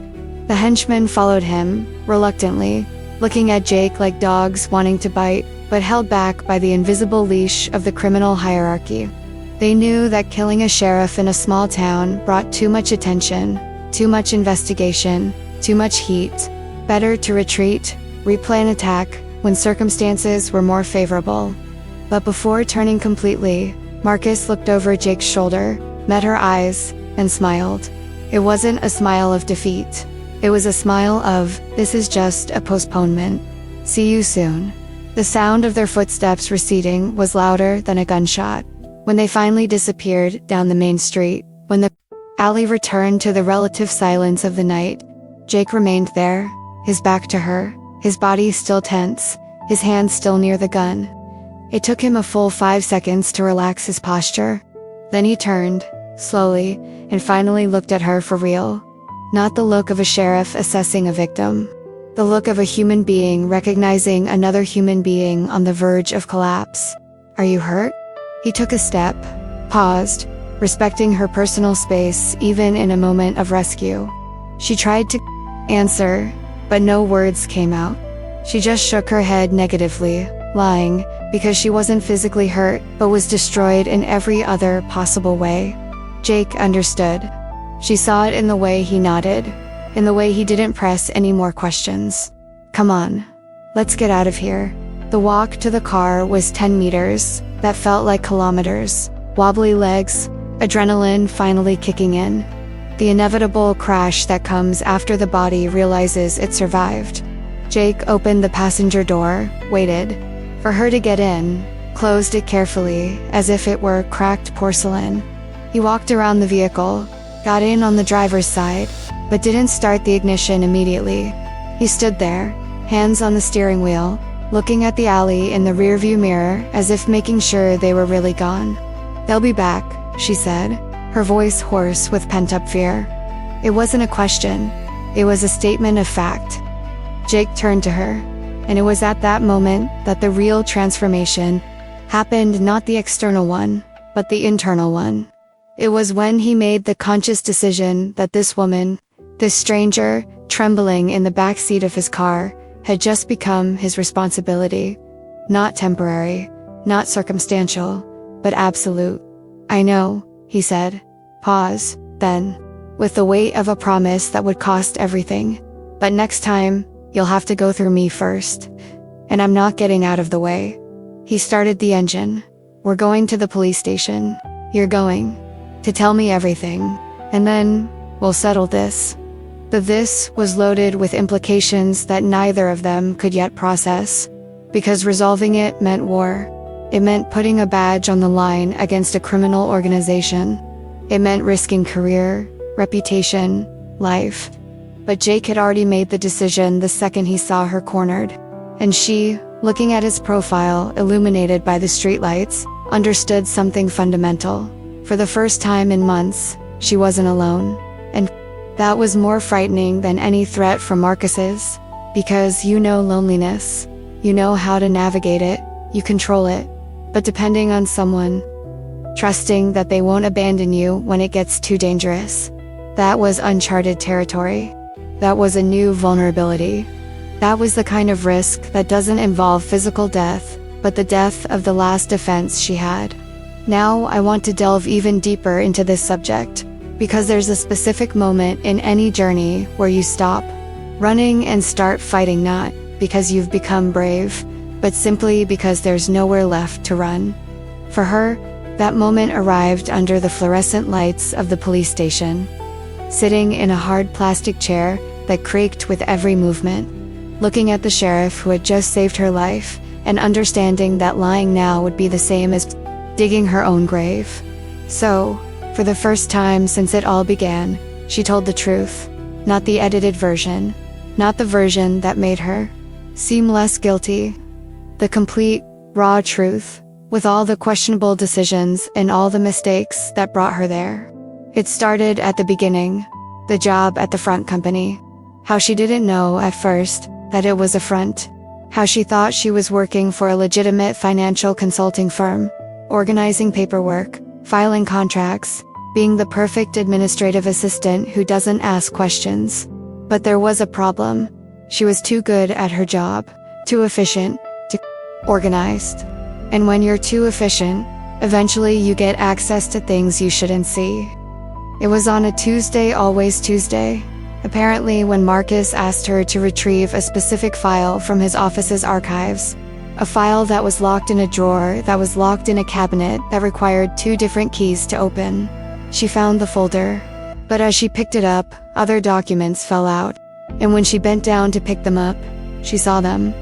The henchmen followed him, reluctantly, looking at Jake like dogs wanting to bite, but held back by the invisible leash of the criminal hierarchy. They knew that killing a sheriff in a small town brought too much attention, too much investigation, too much heat. Better to retreat, replan attack, when circumstances were more favorable. But before turning completely, Marcus looked over Jake's shoulder, met her eyes, and smiled. It wasn't a smile of defeat. It was a smile of, this is just a postponement. See you soon. The sound of their footsteps receding was louder than a gunshot. When they finally disappeared down the main street, when the alley returned to the relative silence of the night, Jake remained there, his back to her, his body still tense, his hands still near the gun. It took him a full 5 seconds to relax his posture. Then he turned, slowly, and finally looked at her for real. Not the look of a sheriff assessing a victim. The look of a human being recognizing another human being on the verge of collapse. Are you hurt? He took a step, paused, respecting her personal space even in a moment of rescue. She tried to answer, but no words came out. She just shook her head negatively, lying, because she wasn't physically hurt, but was destroyed in every other possible way. Jake understood. She saw it in the way he nodded, in the way he didn't press any more questions. Come on, let's get out of here. The walk to the car was 10 meters, that felt like kilometers. Wobbly legs, adrenaline finally kicking in. The inevitable crash that comes after the body realizes it survived. Jake opened the passenger door, waited for her to get in, closed it carefully, as if it were cracked porcelain. He walked around the vehicle, got in on the driver's side, but didn't start the ignition immediately. He stood there, hands on the steering wheel, looking at the alley in the rearview mirror as if making sure they were really gone. They'll be back, she said. her voice hoarse with pent-up fear. It wasn't a question, it was a statement of fact. Jake turned to her, and it was at that moment that the real transformation happened, not the external one, but the internal one. It was when he made the conscious decision that this woman, this stranger, trembling in the back seat of his car, had just become his responsibility. Not temporary, not circumstantial, but absolute. "I know," he said. Pause, then, with the weight of a promise that would cost everything. "But next time, you'll have to go through me first. And I'm not getting out of the way." He started the engine. "We're going to the police station. You're going to tell me everything. And then, we'll settle this." The "this" was loaded with implications that neither of them could yet process. Because resolving it meant war. It meant putting a badge on the line against a criminal organization. It meant risking career, reputation, life. But Jake had already made the decision the second he saw her cornered. And she, looking at his profile illuminated by the streetlights, understood something fundamental. For the first time in months, she wasn't alone. And that was more frightening than any threat from Marcus's. Because you know loneliness. You know how to navigate it, you control it. But depending on someone, trusting that they won't abandon you when it gets too dangerous, that was uncharted territory. That was a new vulnerability. That was the kind of risk that doesn't involve physical death, but the death of the last defense she had. Now I want to delve even deeper into this subject, because there's a specific moment in any journey where you stop running and start fighting, not because you've become brave, but simply because there's nowhere left to run. For her, that moment arrived under the fluorescent lights of the police station. Sitting in a hard plastic chair that creaked with every movement, looking at the sheriff who had just saved her life, and understanding that lying now would be the same as digging her own grave. So, for the first time since it all began, she told the truth. Not the edited version. Not the version that made her seem less guilty. The complete, raw truth, with all the questionable decisions and all the mistakes that brought her there. It started at the beginning, the job at the front company. How she didn't know at first that it was a front. How she thought she was working for a legitimate financial consulting firm, organizing paperwork, filing contracts, being the perfect administrative assistant who doesn't ask questions. But there was a problem. She was too good at her job, too efficient, too organized. And when you're too efficient, eventually you get access to things you shouldn't see. It was on a Tuesday, always Tuesday, apparently, when Marcus asked her to retrieve a specific file from his office's archives. A file that was locked in a drawer, that was locked in a cabinet, that required 2 different keys to open. She found the folder, but as she picked it up, other documents fell out. And when she bent down to pick them up, she saw them.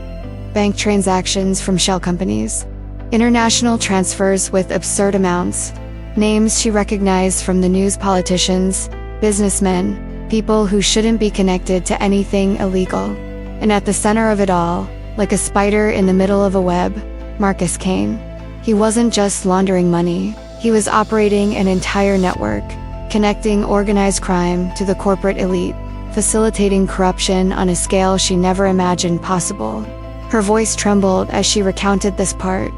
Bank transactions from shell companies. International transfers with absurd amounts. Names she recognized from the news: politicians, businessmen, people who shouldn't be connected to anything illegal. And at the center of it all, like a spider in the middle of a web, Marcus Kane. He wasn't just laundering money, he was operating an entire network, connecting organized crime to the corporate elite, facilitating corruption on a scale she never imagined possible. Her voice trembled as she recounted this part.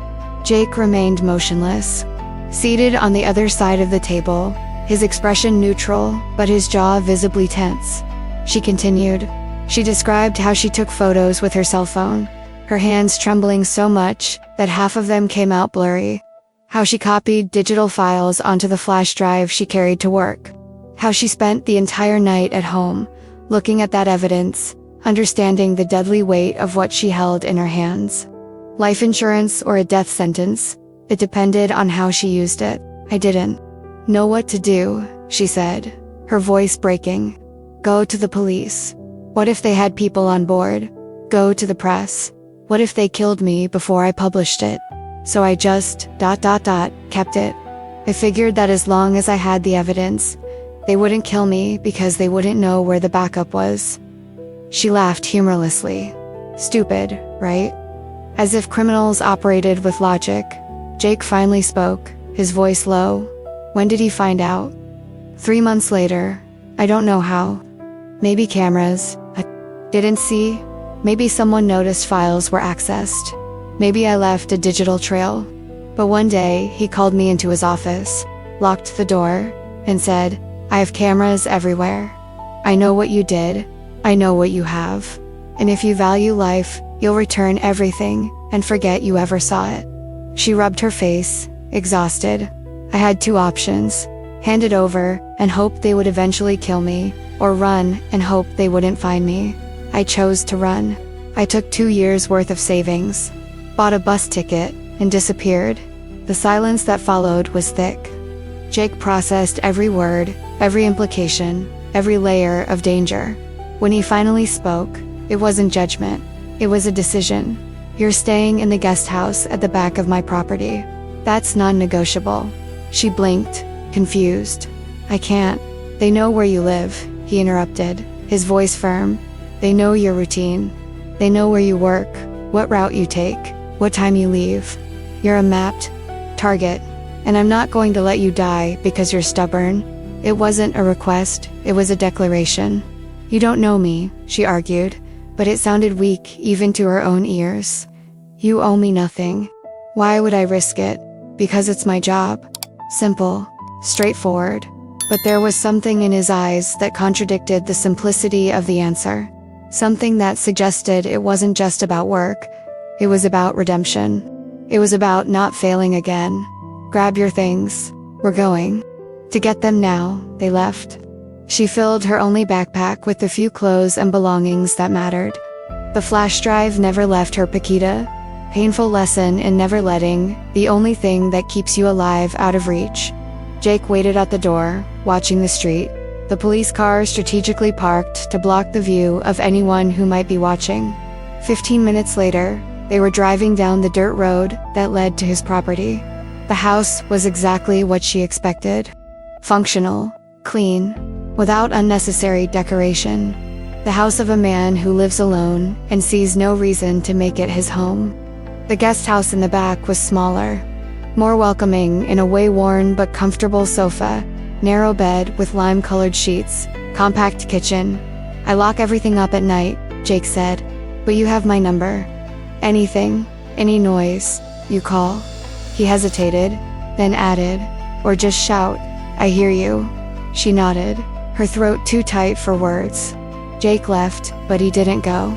Jake remained motionless, seated on the other side of the table, his expression neutral, but his jaw visibly tense. She continued. She described how she took photos with her cell phone, her hands trembling so much that half of them came out blurry. How she copied digital files onto the flash drive she carried to work. How she spent the entire night at home, looking at that evidence, understanding the deadly weight of what she held in her hands. Life insurance or a death sentence, it depended on how she used it. I didn't know what to do, she said, her voice breaking. Go to the police. What if they had people on board? Go to the press. What if they killed me before I published it? So I just, kept it. I figured that as long as I had the evidence, they wouldn't kill me because they wouldn't know where the backup was. She laughed humorlessly. Stupid, right? As if criminals operated with logic. Jake finally spoke, his voice low. When did he find out? 3 months later, I don't know how. Maybe cameras I didn't see. Maybe someone noticed files were accessed. Maybe I left a digital trail. But one day, he called me into his office, locked the door, and said, "I have cameras everywhere. I know what you did. I know what you have. And if you value life, you'll return everything and forget you ever saw it." She rubbed her face, exhausted. I had 2 options: hand it over and hope they would eventually kill me, or run and hope they wouldn't find me. I chose to run. I took 2 years' worth of savings, bought a bus ticket, and disappeared. The silence that followed was thick. Jake processed every word, every implication, every layer of danger. When he finally spoke, it wasn't judgment. It was a decision. "You're staying in the guest house at the back of my property. That's non-negotiable." She blinked, confused. "I can't." "They know where you live," he interrupted, his voice firm. "They know your routine. They know where you work, what route you take, what time you leave. You're a mapped target, and I'm not going to let you die because you're stubborn." It wasn't a request, it was a declaration. "You don't know me," she argued, but it sounded weak even to her own ears. "You owe me nothing. Why would I risk it? Because it's my job." Simple, straightforward. But there was something in his eyes that contradicted the simplicity of the answer. Something that suggested it wasn't just about work, it was about redemption. It was about not failing again. "Grab your things. We're going." To get them now, they left. She filled her only backpack with the few clothes and belongings that mattered. The flash drive never left her Paquita. Painful lesson in never letting, the only thing that keeps you alive out of reach. Jake waited at the door, watching the street. The police car strategically parked to block the view of anyone who might be watching. 15 minutes later, they were driving down the dirt road that led to his property. The house was exactly what she expected. Functional, clean, without unnecessary decoration. The house of a man who lives alone and sees no reason to make it his home. The guest house in the back was smaller, more welcoming in a way-worn but comfortable sofa, narrow bed with lime-colored sheets, compact kitchen. "I lock everything up at night," Jake said, "but you have my number. Anything, any noise, you call." He hesitated, then added, "Or just shout, I hear you." She nodded, her throat too tight for words. Jake left, but he didn't go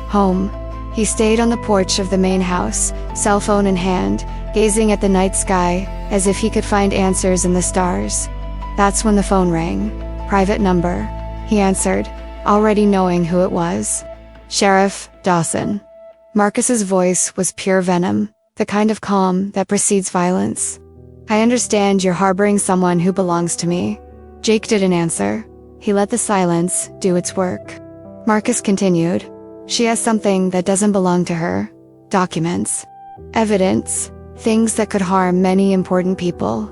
home. He stayed on the porch of the main house, cell phone in hand, gazing at the night sky, as if he could find answers in the stars. That's when the phone rang. "Private number," he answered, already knowing who it was. "Sheriff Dawson." Marcus's voice was pure venom, the kind of calm that precedes violence. "I understand you're harboring someone who belongs to me." Jake didn't answer. He let the silence do its work. Marcus continued, "She has something that doesn't belong to her. Documents. Evidence. Things that could harm many important people.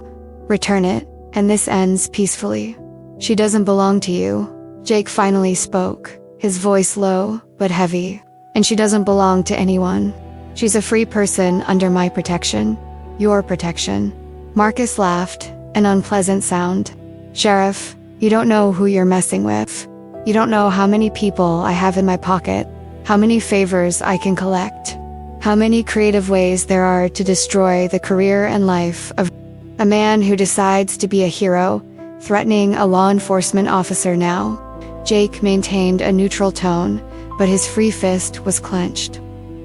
Return it, and this ends peacefully." "She doesn't belong to you." Jake finally spoke, his voice low but heavy. "And she doesn't belong to anyone. She's a free person under my protection. Your protection." Marcus laughed, an unpleasant sound. "Sheriff, you don't know who you're messing with. You don't know how many people I have in my pocket, how many favors I can collect, how many creative ways there are to destroy the career and life of a man who decides to be a hero, threatening a law enforcement officer now." Jake maintained a neutral tone, but his free fist was clenched.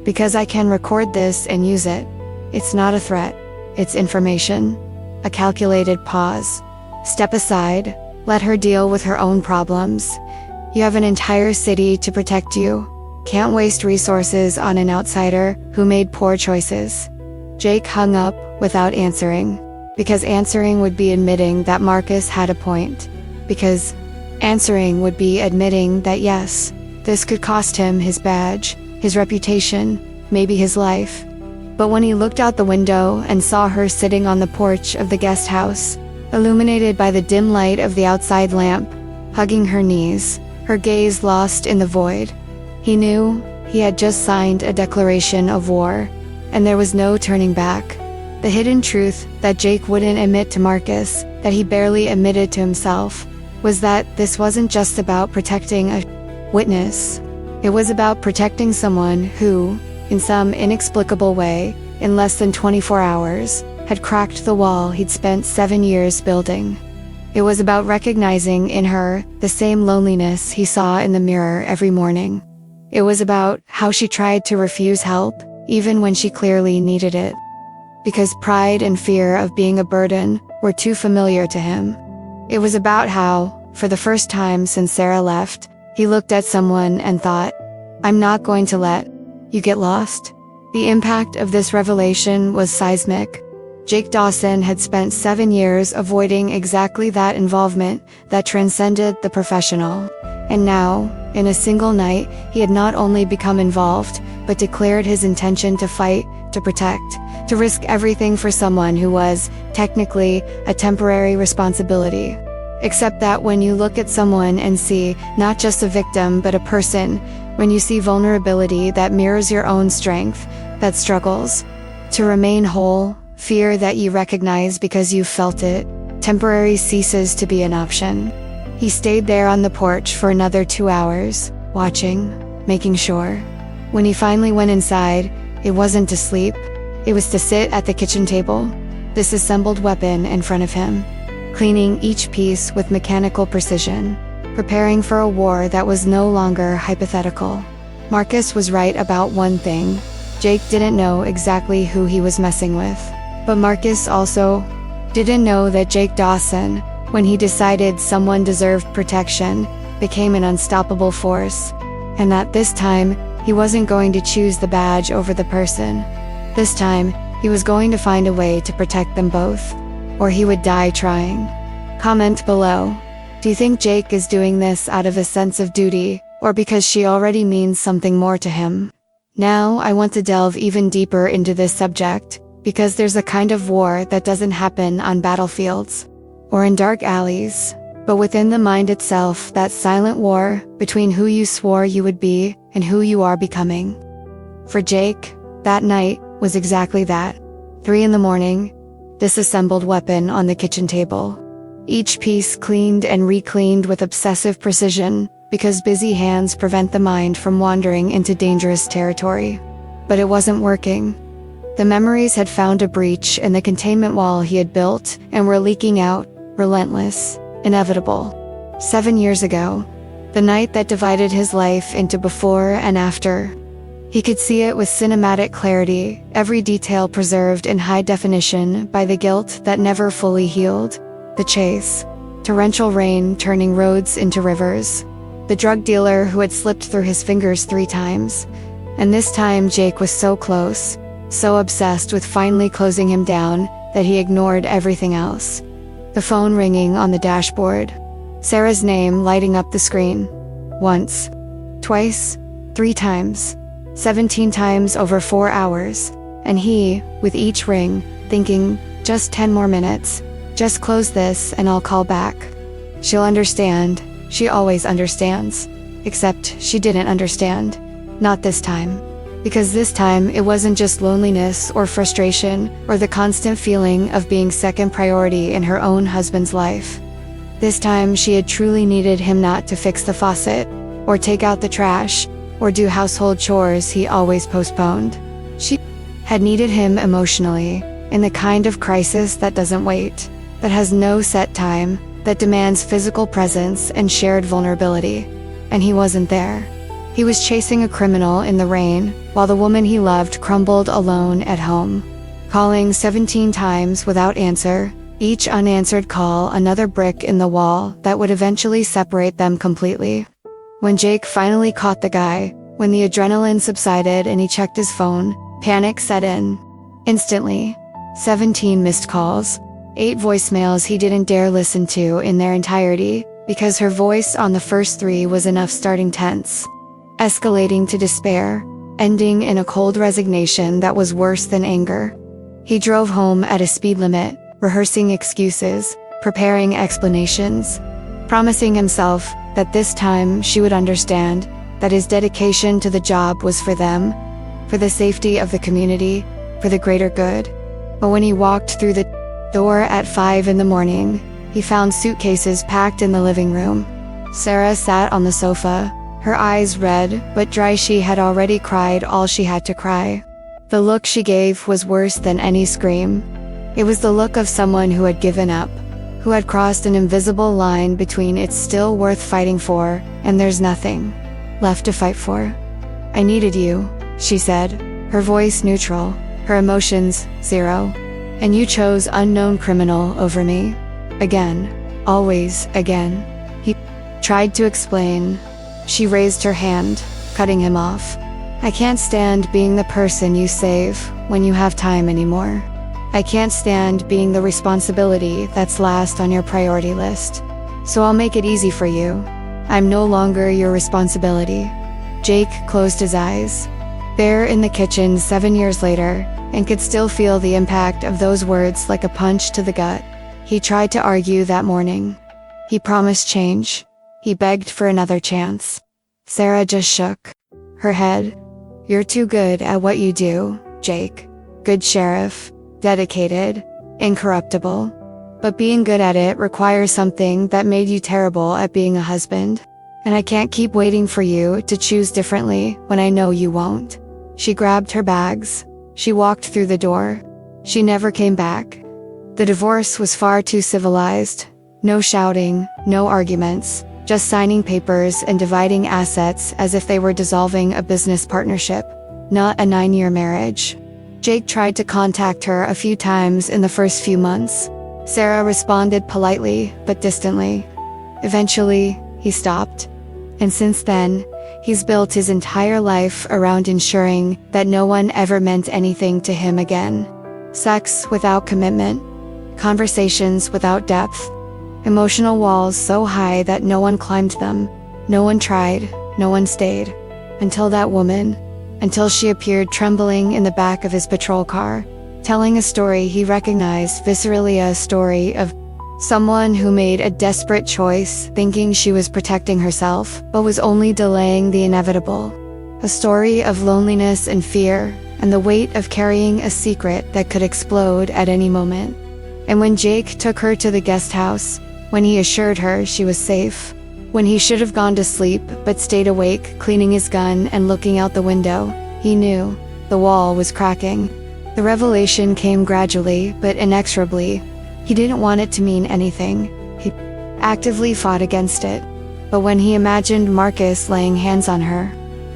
"Because I can record this and use it. It's not a threat. It's information." A calculated pause. "Step aside. Let her deal with her own problems. You have an entire city to protect you. Can't waste resources on an outsider who made poor choices." Jake hung up without answering. Because answering would be admitting that Marcus had a point. Because answering would be admitting that yes, this could cost him his badge, his reputation, maybe his life. But when he looked out the window and saw her sitting on the porch of the guest house, illuminated by the dim light of the outside lamp, hugging her knees, her gaze lost in the void, he knew he had just signed a declaration of war, and there was no turning back. The hidden truth that Jake wouldn't admit to Marcus, that he barely admitted to himself, was that this wasn't just about protecting a witness. It was about protecting someone who, in some inexplicable way, in less than 24 hours, had cracked the wall he'd spent 7 years building. It was about recognizing in her the same loneliness he saw in the mirror every morning. It was about how she tried to refuse help, even when she clearly needed it. Because pride and fear of being a burden were too familiar to him. It was about how, for the first time since Sarah left, he looked at someone and thought, "I'm not going to let you get lost." The impact of this revelation was seismic. Jake Dawson had spent 7 years avoiding exactly that involvement that transcended the professional. And now, in a single night, he had not only become involved, but declared his intention to fight, to protect, to risk everything for someone who was, technically, a temporary responsibility. Except that when you look at someone and see not just a victim but a person, when you see vulnerability that mirrors your own strength, that struggles to remain whole, fear that you recognize because you felt it, temporary ceases to be an option. He stayed there on the porch for another 2 hours, watching, making sure. When he finally went inside, it wasn't to sleep, it was to sit at the kitchen table, this assembled weapon in front of him, cleaning each piece with mechanical precision, preparing for a war that was no longer hypothetical. Marcus was right about one thing. Jake didn't know exactly who he was messing with. But Marcus also didn't know that Jake Dawson, when he decided someone deserved protection, became an unstoppable force. And that this time, he wasn't going to choose the badge over the person. This time, he was going to find a way to protect them both. Or he would die trying. Comment below. Do you think Jake is doing this out of a sense of duty, or because she already means something more to him? Now I want to delve even deeper into this subject, because there's a kind of war that doesn't happen on battlefields or in dark alleys, but within the mind itself, that silent war between who you swore you would be and who you are becoming. For Jake, that night was exactly that. 3 a.m, disassembled weapon on the kitchen table. Each piece cleaned and recleaned with obsessive precision, because busy hands prevent the mind from wandering into dangerous territory. But it wasn't working. The memories had found a breach in the containment wall he had built and were leaking out, relentless, inevitable. 7 years ago, the night that divided his life into before and after. He could see it with cinematic clarity, every detail preserved in high definition by the guilt that never fully healed. The chase, torrential rain turning roads into rivers. The drug dealer who had slipped through his fingers 3 times. And this time Jake was so close, so obsessed with finally closing him down, that he ignored everything else. The phone ringing on the dashboard. Sarah's name lighting up the screen. Once, twice, 3 times. 17 times over 4 hours. And he, with each ring, thinking, just 10 more minutes. Just close this and I'll call back. She'll understand. She always understands. Except she didn't understand. Not this time. Because this time it wasn't just loneliness or frustration or the constant feeling of being second priority in her own husband's life. This time she had truly needed him not to fix the faucet, or take out the trash, or do household chores he always postponed. She had needed him emotionally, in the kind of crisis that doesn't wait, that has no set time, that demands physical presence and shared vulnerability. And he wasn't there. He was chasing a criminal in the rain, while the woman he loved crumbled alone at home. Calling 17 times without answer, each unanswered call another brick in the wall that would eventually separate them completely. When Jake finally caught the guy, when the adrenaline subsided and he checked his phone, panic set in. Instantly. 17 missed calls. 8 voicemails he didn't dare listen to in their entirety, because her voice on the first 3 was enough starting tense. Escalating to despair, ending in a cold resignation that was worse than anger. He drove home at a speed limit, rehearsing excuses, preparing explanations, promising himself that this time she would understand, that his dedication to the job was for them, for the safety of the community, for the greater good. But when he walked through the door at 5 in the morning, he found suitcases packed in the living room. Sarah sat on the sofa, her eyes red but dry. She had already cried all she had to cry. The look she gave was worse than any scream. It was the look of someone who had given up, who had crossed an invisible line between "it's still worth fighting for" and "there's nothing left to fight for." "I needed you," she said, her voice neutral, her emotions zero. "And you chose unknown criminal over me. Again. Always again." He tried to explain. She raised her hand, cutting him off. "I can't stand being the person you save when you have time anymore. I can't stand being the responsibility that's last on your priority list. So I'll make it easy for you. I'm no longer your responsibility." Jake closed his eyes. There in the kitchen 7 years later, and could still feel the impact of those words like a punch to the gut. He tried to argue that morning. He promised change. He begged for another chance. Sarah just shook her head. "You're too good at what you do, Jake. Good sheriff, dedicated, incorruptible. But being good at it requires something that made you terrible at being a husband. And I can't keep waiting for you to choose differently when I know you won't." She grabbed her bags. She walked through the door. She never came back. The divorce was far too civilized. No shouting, no arguments, just signing papers and dividing assets as if they were dissolving a business partnership, not a 9-year marriage. Jake tried to contact her a few times in the first few months. Sarah responded politely, but distantly. Eventually, he stopped. And since then, he's built his entire life around ensuring that no one ever meant anything to him again. Sex without commitment. Conversations without depth. Emotional walls so high that no one climbed them. No one tried, no one stayed. Until that woman. Until she appeared trembling in the back of his patrol car, telling a story he recognized viscerally, a story of someone who made a desperate choice, thinking she was protecting herself, but was only delaying the inevitable. A story of loneliness and fear, and the weight of carrying a secret that could explode at any moment. And when Jake took her to the guest house, when he assured her she was safe, when he should have gone to sleep but stayed awake, cleaning his gun and looking out the window, he knew the wall was cracking. The revelation came gradually but inexorably. He didn't want it to mean anything. He actively fought against it. But when he imagined Marcus laying hands on her,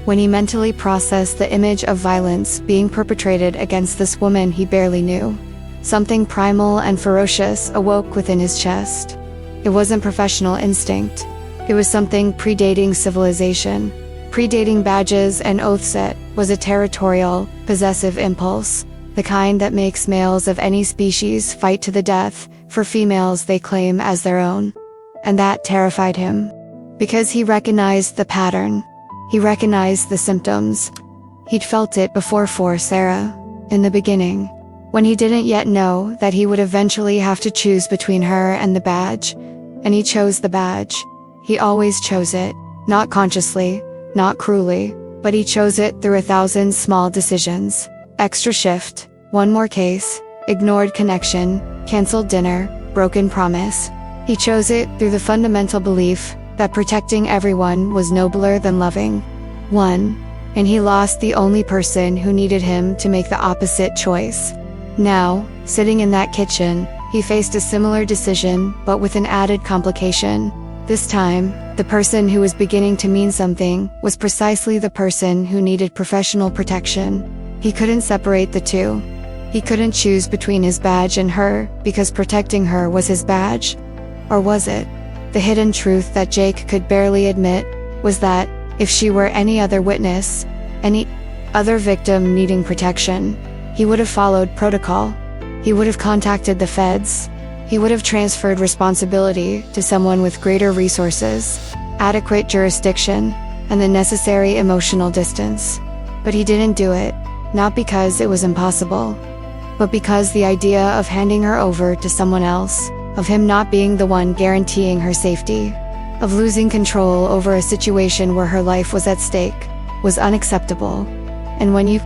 when he mentally processed the image of violence being perpetrated against this woman he barely knew, something primal and ferocious awoke within his chest. It wasn't professional instinct. It was something predating civilization, predating badges and oaths. It was a territorial, possessive impulse, the kind that makes males of any species fight to the death for females they claim as their own. And that terrified him. Because he recognized the pattern. He recognized the symptoms. He'd felt it before for Sarah, in the beginning, when he didn't yet know that he would eventually have to choose between her and the badge. And he chose the badge. He always chose it, not consciously, not cruelly, but he chose it through 1,000 small decisions. Extra shift, one more case, ignored connection, canceled dinner, broken promise. He chose it through the fundamental belief that protecting everyone was nobler than loving one, and he lost the only person who needed him to make the opposite choice. Now, sitting in that kitchen, he faced a similar decision, but with an added complication. This time, the person who was beginning to mean something was precisely the person who needed professional protection. He couldn't separate the two. He couldn't choose between his badge and her, because protecting her was his badge. Or was it? The hidden truth that Jake could barely admit was that, if she were any other witness, any other victim needing protection, he would have followed protocol. He would have contacted the feds. He would have transferred responsibility to someone with greater resources, adequate jurisdiction, and the necessary emotional distance. But he didn't do it, not because it was impossible, but because the idea of handing her over to someone else, of him not being the one guaranteeing her safety, of losing control over a situation where her life was at stake, was unacceptable. And when you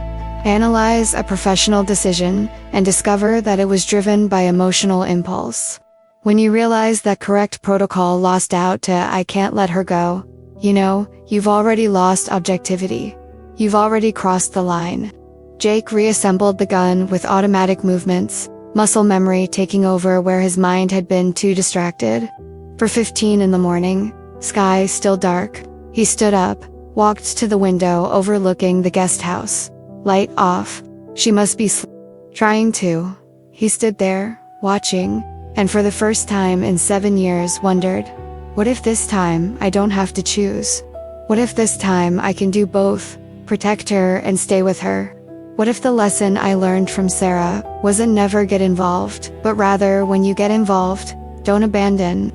Analyze a professional decision and discover that it was driven by emotional impulse. When you realize that correct protocol lost out to "I can't let her go," you've already lost objectivity. You've already crossed the line. Jake reassembled the gun with automatic movements, muscle memory taking over where his mind had been too distracted. For 15 in the morning, sky still dark, he stood up, walked to the window overlooking the guest house. Light off. She must be trying to. He stood there, watching, and for the first time in 7 years wondered, what if this time I don't have to choose? What if this time I can do both, protect her and stay with her? What if the lesson I learned from Sarah wasn't never get involved, but rather when you get involved, don't abandon?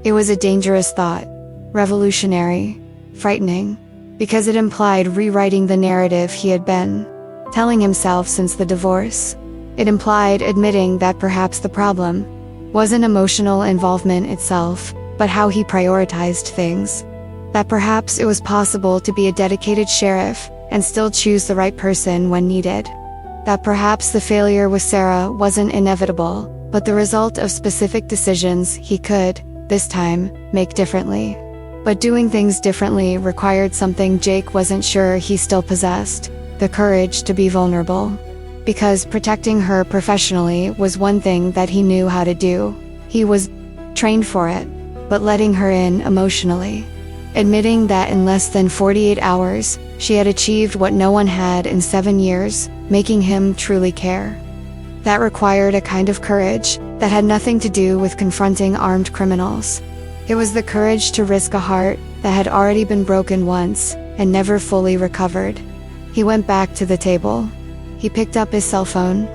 It was a dangerous thought, revolutionary, frightening, because it implied rewriting the narrative he had been telling himself since the divorce. It implied admitting that perhaps the problem wasn't emotional involvement itself, but how he prioritized things. That perhaps it was possible to be a dedicated sheriff and still choose the right person when needed. That perhaps the failure with Sarah wasn't inevitable, but the result of specific decisions he could, this time, make differently. But doing things differently required something Jake wasn't sure he still possessed: the courage to be vulnerable. Because protecting her professionally was one thing that he knew how to do. He was trained for it, but letting her in emotionally, admitting that in less than 48 hours, she had achieved what no one had in 7 years, making him truly care. That required a kind of courage that had nothing to do with confronting armed criminals. It was the courage to risk a heart that had already been broken once and never fully recovered. He went back to the table. He picked up his cell phone.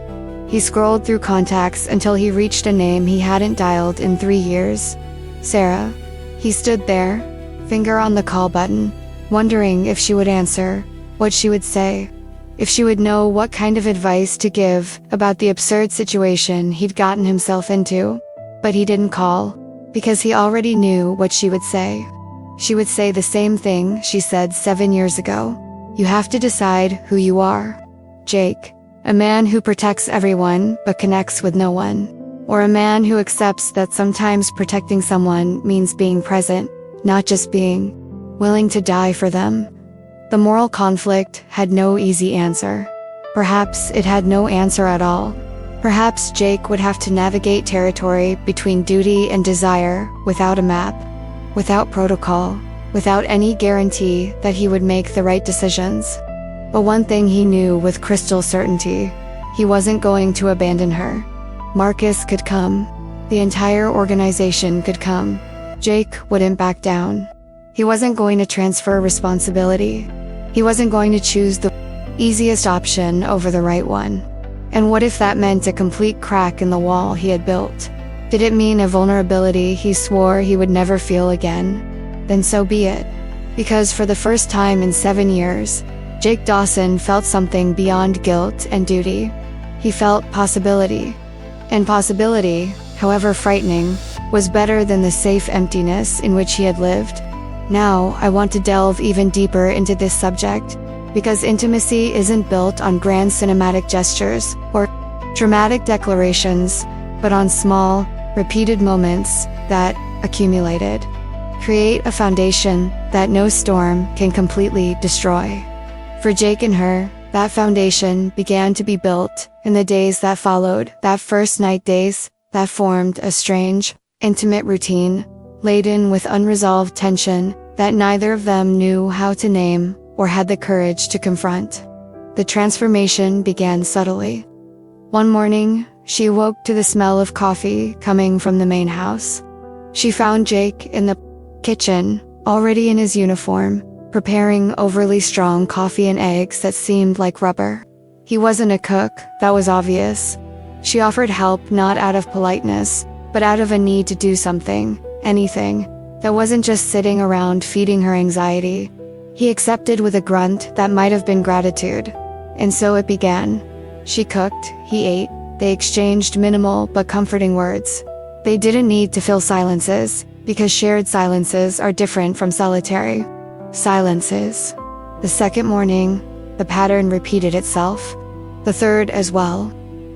He scrolled through contacts until he reached a name he hadn't dialed in 3 years. Sarah. He stood there, finger on the call button, wondering if she would answer, what she would say, if she would know what kind of advice to give about the absurd situation he'd gotten himself into. But he didn't call, because he already knew what she would say. She would say the same thing she said 7 years ago. You have to decide who you are. Jake, a man who protects everyone but connects with no one, or a man who accepts that sometimes protecting someone means being present, not just being willing to die for them. The moral conflict had no easy answer. Perhaps it had no answer at all. Perhaps Jake would have to navigate territory between duty and desire without a map, without protocol, without any guarantee that he would make the right decisions. But one thing he knew with crystal certainty: he wasn't going to abandon her. Marcus could come. The entire organization could come. Jake wouldn't back down. He wasn't going to transfer responsibility. He wasn't going to choose the easiest option over the right one. And what if that meant a complete crack in the wall he had built? Did it mean a vulnerability he swore he would never feel again? Then so be it. Because for the first time in 7 years, Jake Dawson felt something beyond guilt and duty. He felt possibility. And possibility, however frightening, was better than the safe emptiness in which he had lived. Now, I want to delve even deeper into this subject, because intimacy isn't built on grand cinematic gestures or dramatic declarations, but on small, repeated moments that, accumulated, create a foundation that no storm can completely destroy. For Jake and her, that foundation began to be built in the days that followed, that first night days that formed a strange, intimate routine, laden with unresolved tension that neither of them knew how to name or had the courage to confront. The transformation began subtly. One morning, she woke to the smell of coffee coming from the main house. She found Jake in the kitchen, already in his uniform, preparing overly strong coffee and eggs that seemed like rubber. He wasn't a cook, that was obvious. She offered help not out of politeness, but out of a need to do something, anything, that wasn't just sitting around feeding her anxiety. He accepted with a grunt that might have been gratitude. And so it began. She cooked, he ate, they exchanged minimal but comforting words. They didn't need to fill silences, because shared silences are different from solitary silences. The second morning, the pattern repeated itself. The third as well.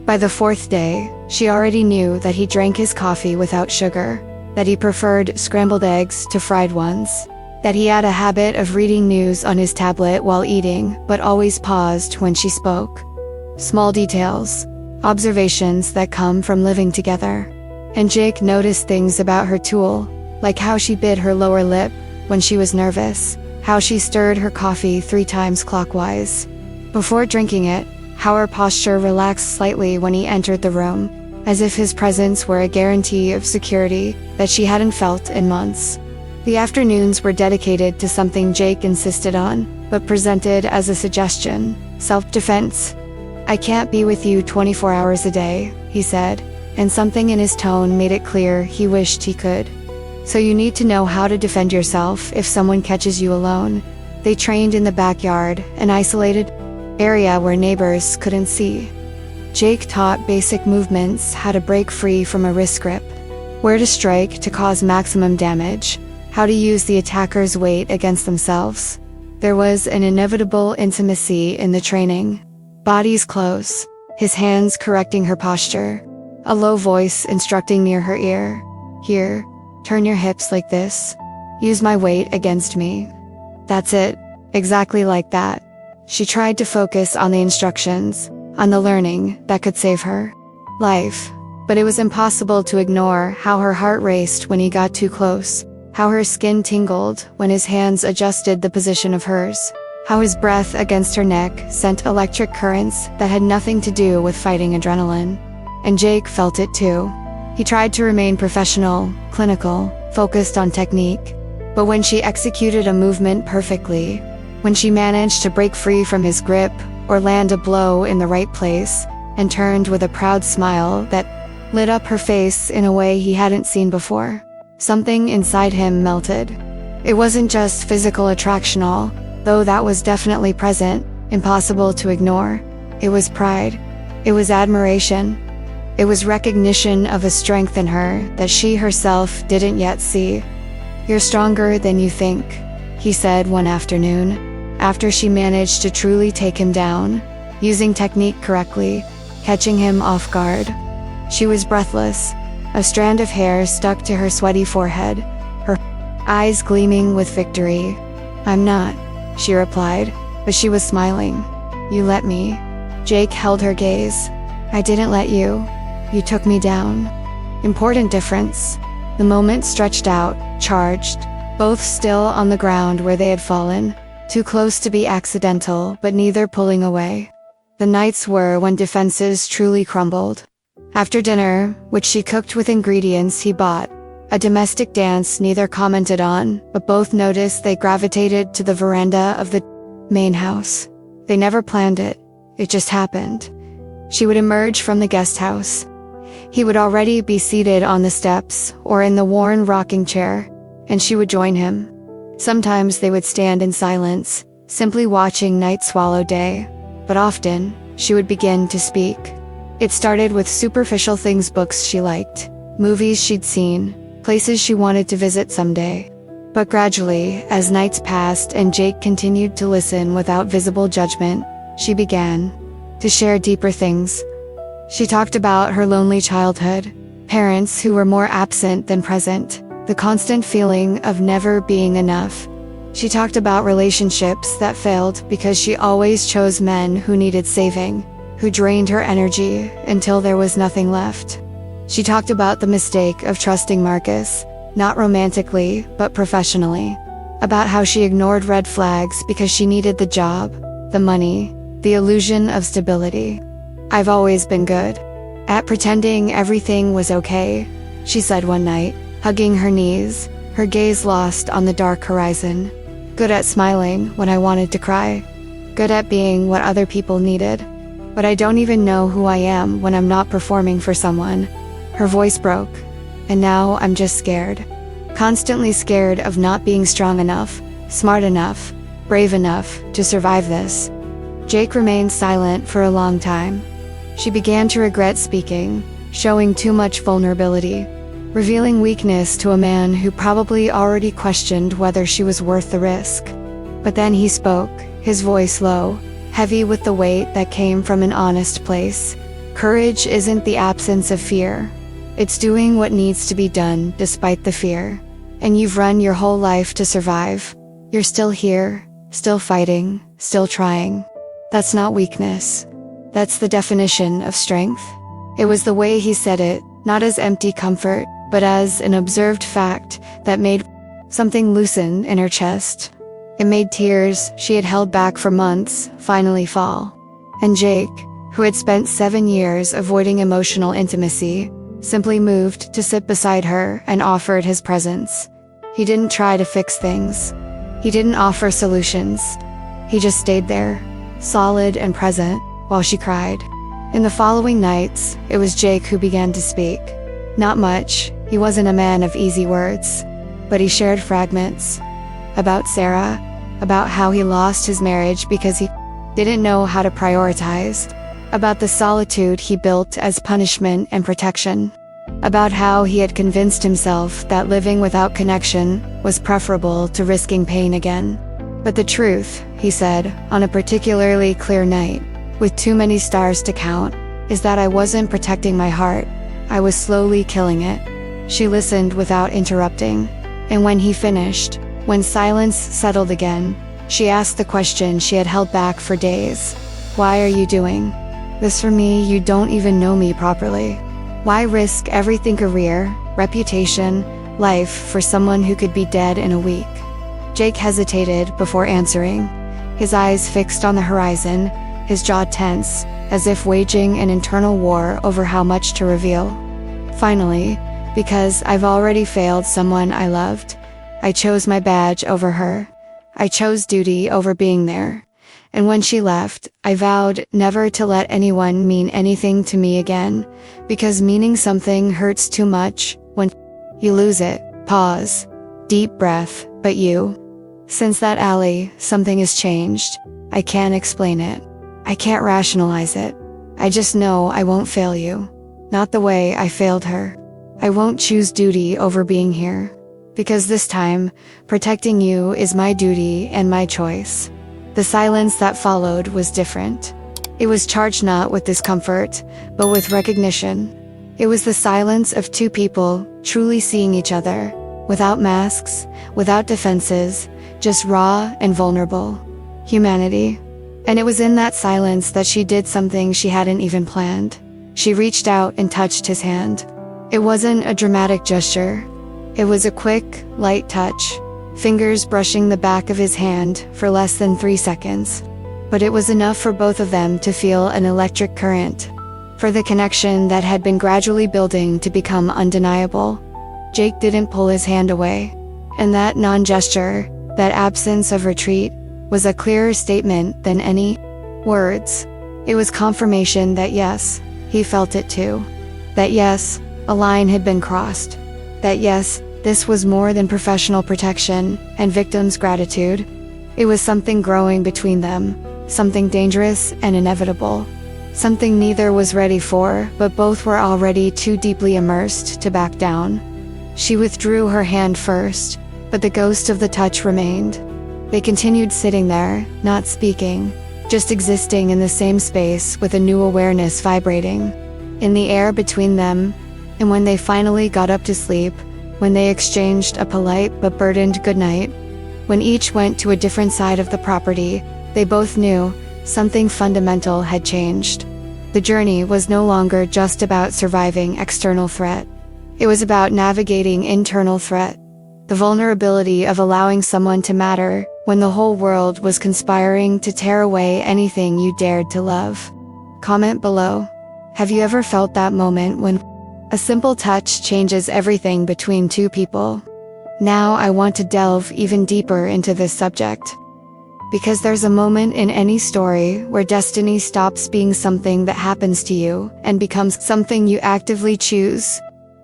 By the fourth day, she already knew that he drank his coffee without sugar, that he preferred scrambled eggs to fried ones, that he had a habit of reading news on his tablet while eating, but always paused when she spoke. Small details, observations that come from living together. And Jake noticed things about her tool, like how she bit her lower lip when she was nervous, how she stirred her coffee 3 times clockwise before drinking it, how her posture relaxed slightly when he entered the room, as if his presence were a guarantee of security that she hadn't felt in months. The afternoons were dedicated to something Jake insisted on, but presented as a suggestion: self-defense. "I can't be with you 24 hours a day," he said, and something in his tone made it clear he wished he could. "So you need to know how to defend yourself if someone catches you alone." They trained in the backyard, an isolated area where neighbors couldn't see. Jake taught basic movements, how to break free from a wrist grip, where to strike to cause maximum damage, how to use the attacker's weight against themselves. There was an inevitable intimacy in the training. Bodies close, his hands correcting her posture, a low voice instructing near her ear. "Here, turn your hips like this. Use my weight against me." That's it, exactly like that. She tried to focus on the instructions, on the learning that could save her life. But it was impossible to ignore how her heart raced when he got too close, how her skin tingled when his hands adjusted the position of hers, how his breath against her neck sent electric currents that had nothing to do with fighting adrenaline. And Jake felt it too. He tried to remain professional, clinical, focused on technique. But when she executed a movement perfectly, when she managed to break free from his grip or land a blow in the right place, and turned with a proud smile that lit up her face in a way he hadn't seen before, something inside him melted. It wasn't just physical attractional, though that was definitely present, impossible to ignore. It was pride. It was admiration. It was recognition of a strength in her that she herself didn't yet see. "You're stronger than you think," he said one afternoon, after she managed to truly take him down, using technique correctly, catching him off guard. She was breathless, a strand of hair stuck to her sweaty forehead, her eyes gleaming with victory. "I'm not," she replied, but she was smiling. "You let me." Jake held her gaze. "I didn't let you. You took me down." Important difference. The moment stretched out, charged, both still on the ground where they had fallen, too close to be accidental but neither pulling away. The nights were when defenses truly crumbled. After dinner, which she cooked with ingredients he bought, a domestic dance neither commented on, but both noticed they gravitated to the veranda of the main house. They never planned it. It just happened. She would emerge from the guest house. He would already be seated on the steps or in the worn rocking chair, and she would join him. Sometimes they would stand in silence, simply watching night swallow day, but often, she would begin to speak. It started with superficial things: books she liked, movies she'd seen, places she wanted to visit someday. But gradually, as nights passed and Jake continued to listen without visible judgment, she began to share deeper things. She talked about her lonely childhood, parents who were more absent than present, the constant feeling of never being enough. She talked about relationships that failed because she always chose men who needed saving, who drained her energy until there was nothing left. She talked about the mistake of trusting Marcus, not romantically, but professionally. About how she ignored red flags because she needed the job, the money, the illusion of stability. "I've always been good at pretending everything was okay," she said one night, hugging her knees, her gaze lost on the dark horizon. "Good at smiling when I wanted to cry. Good at being what other people needed. But I don't even know who I am when I'm not performing for someone." Her voice broke. "And now I'm just scared. Constantly scared of not being strong enough, smart enough, brave enough to survive this." Jake remained silent for a long time. She began to regret speaking, showing too much vulnerability, revealing weakness to a man who probably already questioned whether she was worth the risk. But then he spoke, his voice low, heavy with the weight that came from an honest place. Courage isn't the absence of fear. It's doing what needs to be done despite the fear. And you've run your whole life to survive. You're still here, still fighting, still trying. That's not weakness. That's the definition of strength. It was the way he said it, not as empty comfort, but as an observed fact that made something loosen in her chest. It made tears she had held back for months finally fall. And Jake, who had spent 7 years avoiding emotional intimacy, simply moved to sit beside her and offered his presence. He didn't try to fix things. He didn't offer solutions. He just stayed there, solid and present, while she cried. In the following nights, it was Jake who began to speak. Not much, he wasn't a man of easy words, but he shared fragments. About Sarah, about how he lost his marriage because he didn't know how to prioritize, about the solitude he built as punishment and protection, about how he had convinced himself that living without connection was preferable to risking pain again. But the truth, he said, on a particularly clear night, with too many stars to count, is that I wasn't protecting my heart. I was slowly killing it. She listened without interrupting. And when he finished, when silence settled again, she asked the question she had held back for days. Why are you doing this for me? You don't even know me properly. Why risk everything, career, reputation, life, for someone who could be dead in a week? Jake hesitated before answering, his eyes fixed on the horizon, his jaw tense, as if waging an internal war over how much to reveal. Finally, because I've already failed someone I loved, I chose my badge over her. I chose duty over being there. And when she left, I vowed never to let anyone mean anything to me again, because meaning something hurts too much when you lose it. Pause. Deep breath. But you. Since that alley, something has changed. I can't explain it. I can't rationalize it. I just know I won't fail you. Not the way I failed her. I won't choose duty over being here. Because this time, protecting you is my duty and my choice. The silence that followed was different. It was charged not with discomfort, but with recognition. It was the silence of two people truly seeing each other, without masks, without defenses, just raw and vulnerable. Humanity. And it was in that silence that she did something she hadn't even planned. She reached out and touched his hand. It wasn't a dramatic gesture. It was a quick, light touch, fingers brushing the back of his hand for less than 3 seconds. But it was enough for both of them to feel an electric current, for the connection that had been gradually building to become undeniable. Jake didn't pull his hand away, and that non-gesture, that absence of retreat, was a clearer statement than any words. It was confirmation that yes, he felt it too. That yes, a line had been crossed. That yes, this was more than professional protection and victims' gratitude. It was something growing between them, something dangerous and inevitable. Something neither was ready for, but both were already too deeply immersed to back down. She withdrew her hand first, but the ghost of the touch remained. They continued sitting there, not speaking, just existing in the same space with a new awareness vibrating in the air between them. And when they finally got up to sleep, when they exchanged a polite but burdened goodnight, when each went to a different side of the property, they both knew something fundamental had changed. The journey was no longer just about surviving external threat. It was about navigating internal threat. The vulnerability of allowing someone to matter when the whole world was conspiring to tear away anything you dared to love. Comment below. Have you ever felt that moment when a simple touch changes everything between two people? Now I want to delve even deeper into this subject. Because there's a moment in any story where destiny stops being something that happens to you and becomes something you actively choose,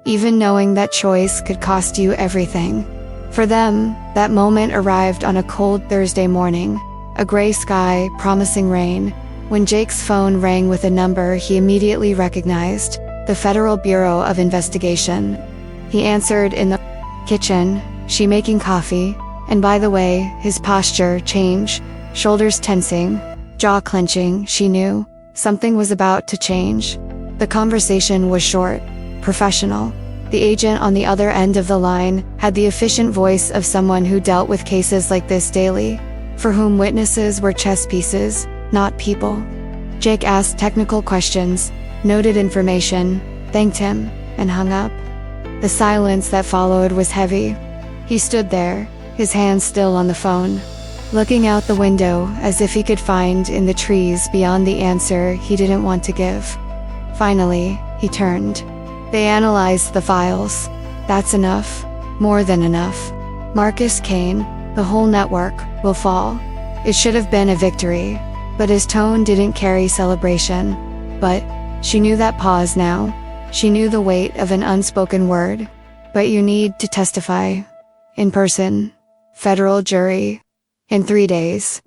even knowing that choice could cost you everything. For them, that moment arrived on a cold Thursday morning, a gray sky promising rain, when Jake's phone rang with a number he immediately recognized, the Federal Bureau of Investigation. He answered in the kitchen, she making coffee, and by the way, his posture changed, shoulders tensing, Jaw clenching, she knew something was about to change. The conversation was short, professional. The agent on the other end of the line had the efficient voice of someone who dealt with cases like this daily, for whom witnesses were chess pieces, not people. Jake asked technical questions, noted information, thanked him, and hung up. The silence that followed was heavy. He stood there, his hands still on the phone, looking out the window as if he could find in the trees beyond the answer he didn't want to give. Finally, he turned. They analyzed the files. That's enough. More than enough. Marcus Kane, the whole network, will fall. It should have been a victory, but his tone didn't carry celebration. But she knew that pause now. She knew the weight of an unspoken word. But you need to testify. In person. Federal jury. In 3 days.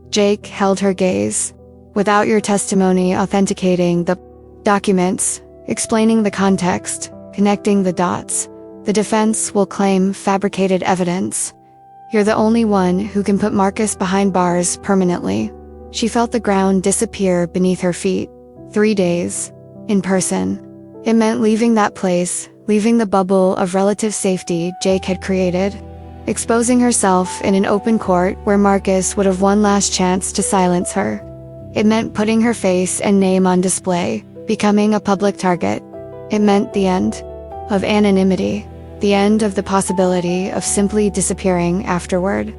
Jake held her gaze. Without your testimony authenticating the documents, explaining the context, connecting the dots, the defense will claim fabricated evidence. You're the only one who can put Marcus behind bars permanently. She felt the ground disappear beneath her feet. 3 days. In person. It meant leaving that place, leaving the bubble of relative safety Jake had created. Exposing herself in an open court where Marcus would have one last chance to silence her. It meant putting her face and name on display, becoming a public target. It meant the end of anonymity, the end of the possibility of simply disappearing afterward.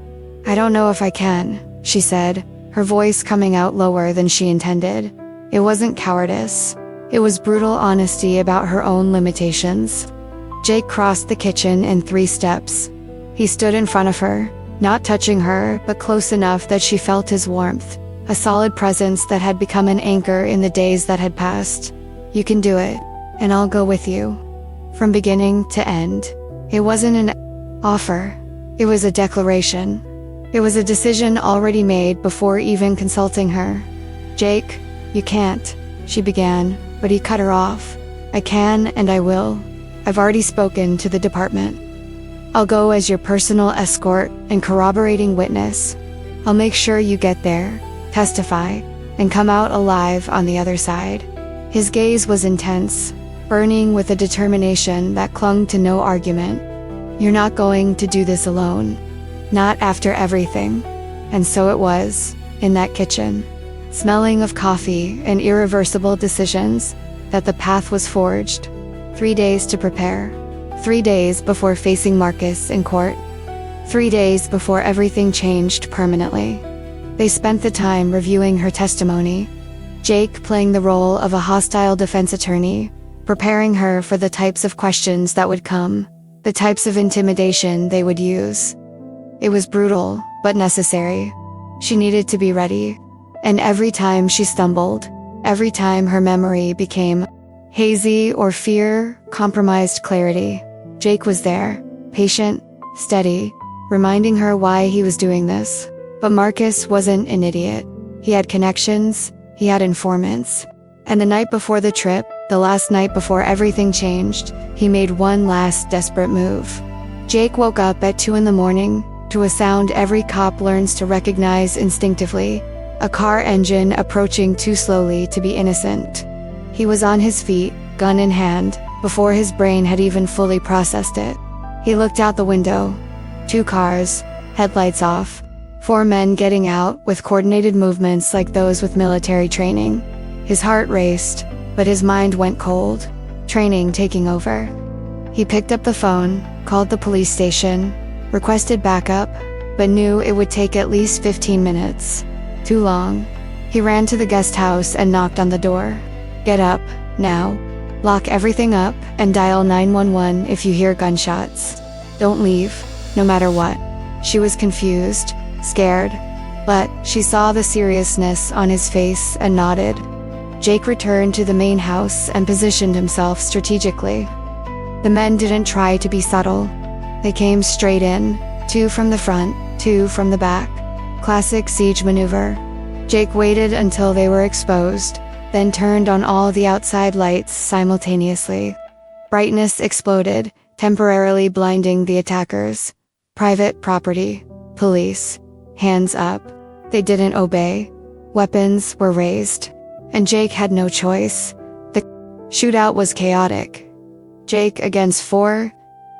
I don't know if I can, she said, her voice coming out lower than she intended. It wasn't cowardice. It was brutal honesty about her own limitations. Jake crossed the kitchen in 3 steps. He stood in front of her, not touching her, but close enough that she felt his warmth, a solid presence that had become an anchor in the days that had passed. You can do it, and I'll go with you. From beginning to end. It wasn't an offer. It was a declaration. It was a decision already made before even consulting her. Jake, you can't, she began, but he cut her off. I can and I will. I've already spoken to the department. I'll go as your personal escort and corroborating witness. I'll make sure you get there, testify, and come out alive on the other side. His gaze was intense, burning with a determination that clung to no argument. You're not going to do this alone. Not after everything. And so it was, in that kitchen, smelling of coffee and irreversible decisions, that the path was forged. 3 days to prepare. 3 days before facing Marcus in court. 3 days before everything changed permanently. They spent the time reviewing her testimony, Jake playing the role of a hostile defense attorney, preparing her for the types of questions that would come, the types of intimidation they would use. It was brutal, but necessary. She needed to be ready. And every time she stumbled, every time her memory became hazy or fear compromised clarity, Jake was there, patient, steady, reminding her why he was doing this. But Marcus wasn't an idiot. He had connections, he had informants. And the night before the trip, the last night before everything changed, he made one last desperate move. Jake woke up at 2 a.m, to a sound every cop learns to recognize instinctively, a car engine approaching too slowly to be innocent. He was on his feet, gun in hand, before his brain had even fully processed it. He looked out the window. 2 cars, headlights off, 4 men getting out with coordinated movements like those with military training. His heart raced, but his mind went cold, training taking over. He picked up the phone, called the police station, requested backup, but knew it would take at least 15 minutes. Too long. He ran to the guest house and knocked on the door. Get up, now. Lock everything up and dial 911 if you hear gunshots. Don't leave, no matter what. She was confused, scared, but she saw the seriousness on his face and nodded. Jake returned to the main house and positioned himself strategically. The men didn't try to be subtle. They came straight in, 2 from the front, 2 from the back. Classic siege maneuver. Jake waited until they were exposed, then turned on all the outside lights simultaneously. Brightness exploded, temporarily blinding the attackers. Private property. Police. Hands up. They didn't obey. Weapons were raised, and Jake had no choice. The shootout was chaotic. Jake against 4.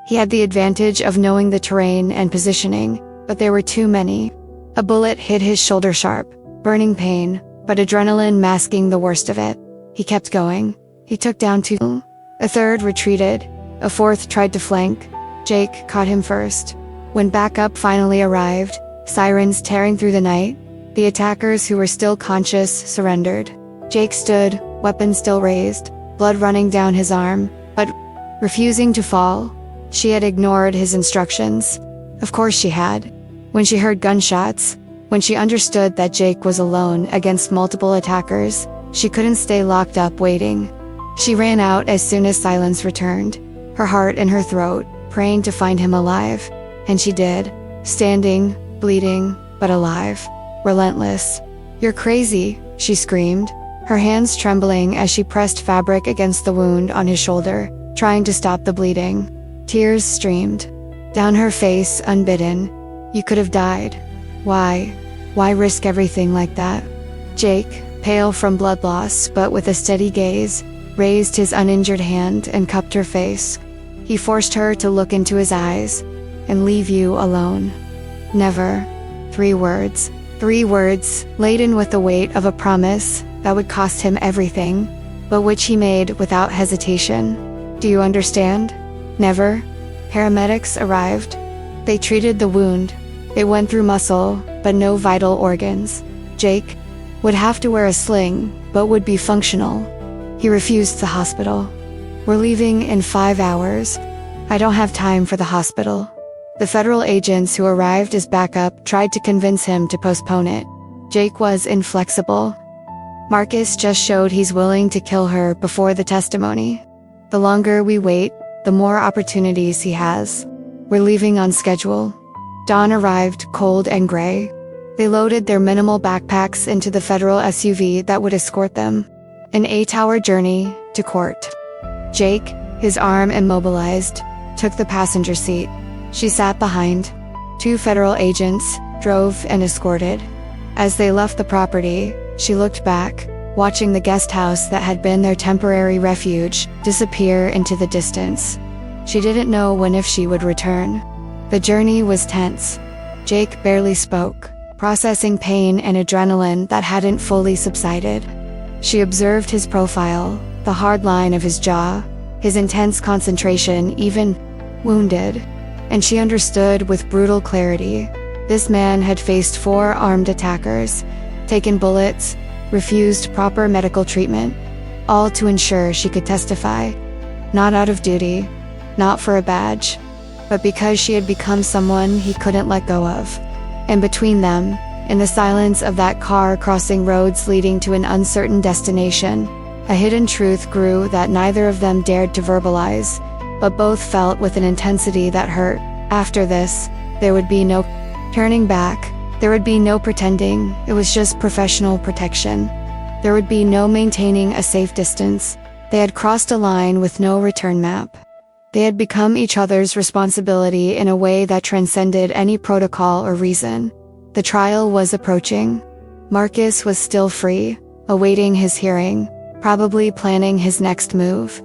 He had the advantage of knowing the terrain and positioning, but there were too many. A bullet hit his shoulder sharp, burning pain, but adrenaline masking the worst of it. He kept going. He took down 2. A 3rd retreated. A 4th tried to flank. Jake caught him first. When backup finally arrived, sirens tearing through the night, the attackers who were still conscious surrendered. Jake stood, weapon still raised, blood running down his arm, but refusing to fall. She had ignored his instructions. Of course she had. When she heard gunshots, when she understood that Jake was alone against multiple attackers, she couldn't stay locked up waiting. She ran out as soon as silence returned, her heart in her throat, praying to find him alive. And she did, standing, bleeding, but alive. Relentless. "You're crazy," she screamed, her hands trembling as she pressed fabric against the wound on his shoulder, trying to stop the bleeding. Tears streamed down her face unbidden. "You could have died. Why? Why risk everything like that?" Jake, pale from blood loss but with a steady gaze, raised his uninjured hand and cupped her face. He forced her to look into his eyes. "And leave you alone. Never." 3 words. 3 words, laden with the weight of a promise that would cost him everything, but which he made without hesitation. "Do you understand?" "Never." Paramedics arrived. They treated the wound. It went through muscle, but no vital organs. Jake would have to wear a sling, but would be functional. He refused the hospital. "We're leaving in 5 hours. I don't have time for the hospital." The federal agents who arrived as backup tried to convince him to postpone it. Jake was inflexible. "Marcus just showed he's willing to kill her before the testimony. The longer we wait, the more opportunities he has. We're leaving on schedule." Dawn arrived, cold and gray. They loaded their minimal backpacks into the federal SUV that would escort them. An 8-hour journey to court. Jake, his arm immobilized, took the passenger seat. She sat behind. 2 federal agents drove and escorted. As they left the property, she looked back, watching the guest house that had been their temporary refuge disappear into the distance. She didn't know when if she would return. The journey was tense. Jake barely spoke, processing pain and adrenaline that hadn't fully subsided. She observed his profile, the hard line of his jaw, his intense concentration, even wounded. And she understood with brutal clarity. This man had faced 4 armed attackers, taken bullets, refused proper medical treatment, all to ensure she could testify. Not out of duty, not for a badge, but because she had become someone he couldn't let go of. And between them, in the silence of that car crossing roads leading to an uncertain destination, a hidden truth grew that neither of them dared to verbalize, but both felt with an intensity that hurt. After this, there would be no turning back. There would be no pretending. It was just professional protection. There would be no maintaining a safe distance. They had crossed a line with no return map. They had become each other's responsibility in a way that transcended any protocol or reason. The trial was approaching. Marcus was still free, awaiting his hearing, probably planning his next move.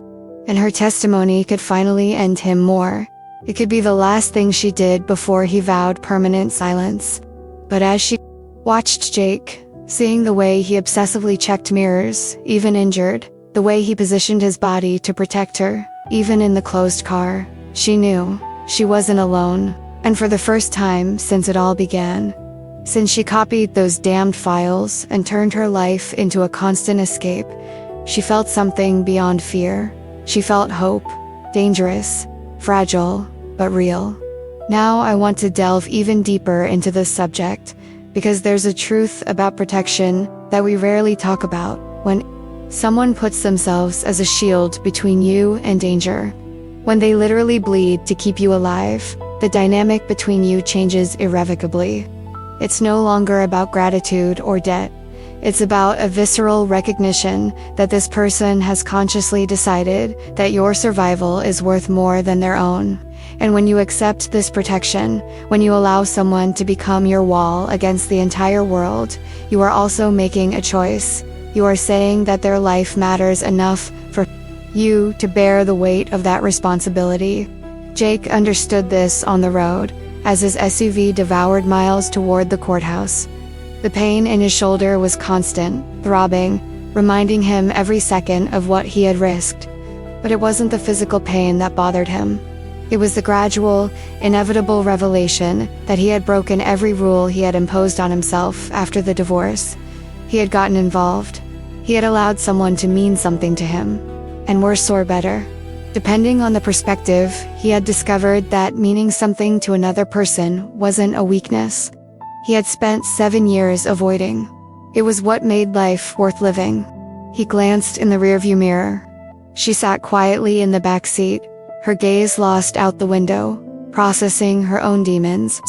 And her testimony could finally end him more. It could be the last thing she did before he vowed permanent silence. But as she watched Jake, seeing the way he obsessively checked mirrors, even injured, the way he positioned his body to protect her, even in the closed car, she knew she wasn't alone. And for the first time since it all began, since she copied those damned files and turned her life into a constant escape, she felt something beyond fear. She felt hope, dangerous, fragile, but real. Now I want to delve even deeper into this subject, because there's a truth about protection that we rarely talk about. When someone puts themselves as a shield between you and danger, when they literally bleed to keep you alive, the dynamic between you changes irrevocably. It's no longer about gratitude or debt. It's about a visceral recognition that this person has consciously decided that your survival is worth more than their own. And when you accept this protection, when you allow someone to become your wall against the entire world, you are also making a choice. You are saying that their life matters enough for you to bear the weight of that responsibility. Jake understood this on the road, as his SUV devoured miles toward the courthouse. The pain in his shoulder was constant, throbbing, reminding him every second of what he had risked. But it wasn't the physical pain that bothered him. It was the gradual, inevitable revelation that he had broken every rule he had imposed on himself after the divorce. He had gotten involved. He had allowed someone to mean something to him. And worse or better, depending on the perspective, he had discovered that meaning something to another person wasn't a weakness. He had spent 7 years avoiding. It was what made life worth living. He glanced in the rearview mirror. She sat quietly in the back seat, her gaze lost out the window, processing her own demons.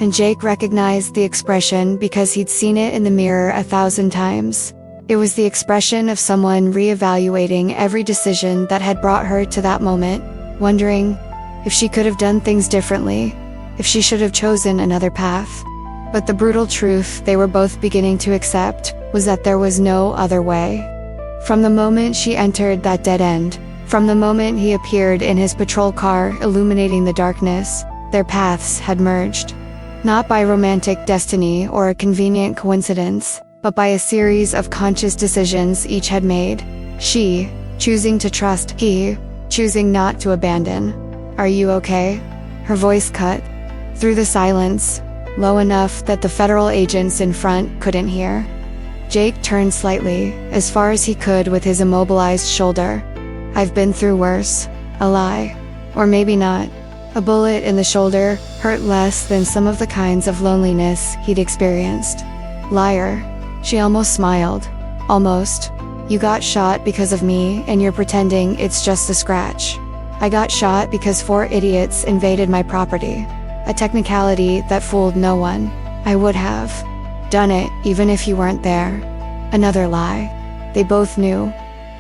And Jake recognized the expression because he'd seen it in the mirror 1,000 times. It was the expression of someone reevaluating every decision that had brought her to that moment, wondering if she could have done things differently, if she should have chosen another path. But the brutal truth they were both beginning to accept was that there was no other way. From the moment she entered that dead end, from the moment he appeared in his patrol car illuminating the darkness, their paths had merged. Not by romantic destiny or a convenient coincidence, but by a series of conscious decisions each had made. She, choosing to trust; he, choosing not to abandon. "Are you okay?" Her voice cut through the silence, low enough that the federal agents in front couldn't hear. Jake turned slightly, as far as he could with his immobilized shoulder. "I've been through worse." A lie. Or maybe not. A bullet in the shoulder hurt less than some of the kinds of loneliness he'd experienced. Liar. She almost smiled. Almost. "You got shot because of me, and you're pretending it's just a scratch." "I got shot because 4 idiots invaded my property. A technicality that fooled no one. I would have done it even if you weren't there." Another lie. They both knew.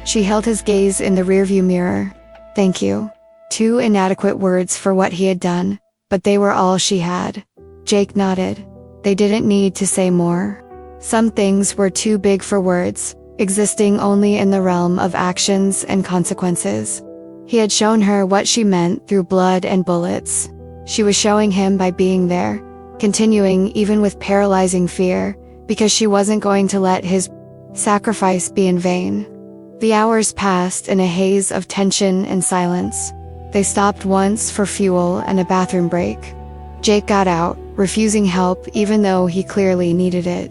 She held his gaze in the rearview mirror. "Thank you." 2 inadequate words for what he had done, but they were all she had. Jake nodded. They didn't need to say more. Some things were too big for words, existing only in the realm of actions and consequences. He had shown her what she meant through blood and bullets. She was showing him by being there, continuing even with paralyzing fear, because she wasn't going to let his sacrifice be in vain. The hours passed in a haze of tension and silence. They stopped once for fuel and a bathroom break. Jake got out, refusing help even though he clearly needed it.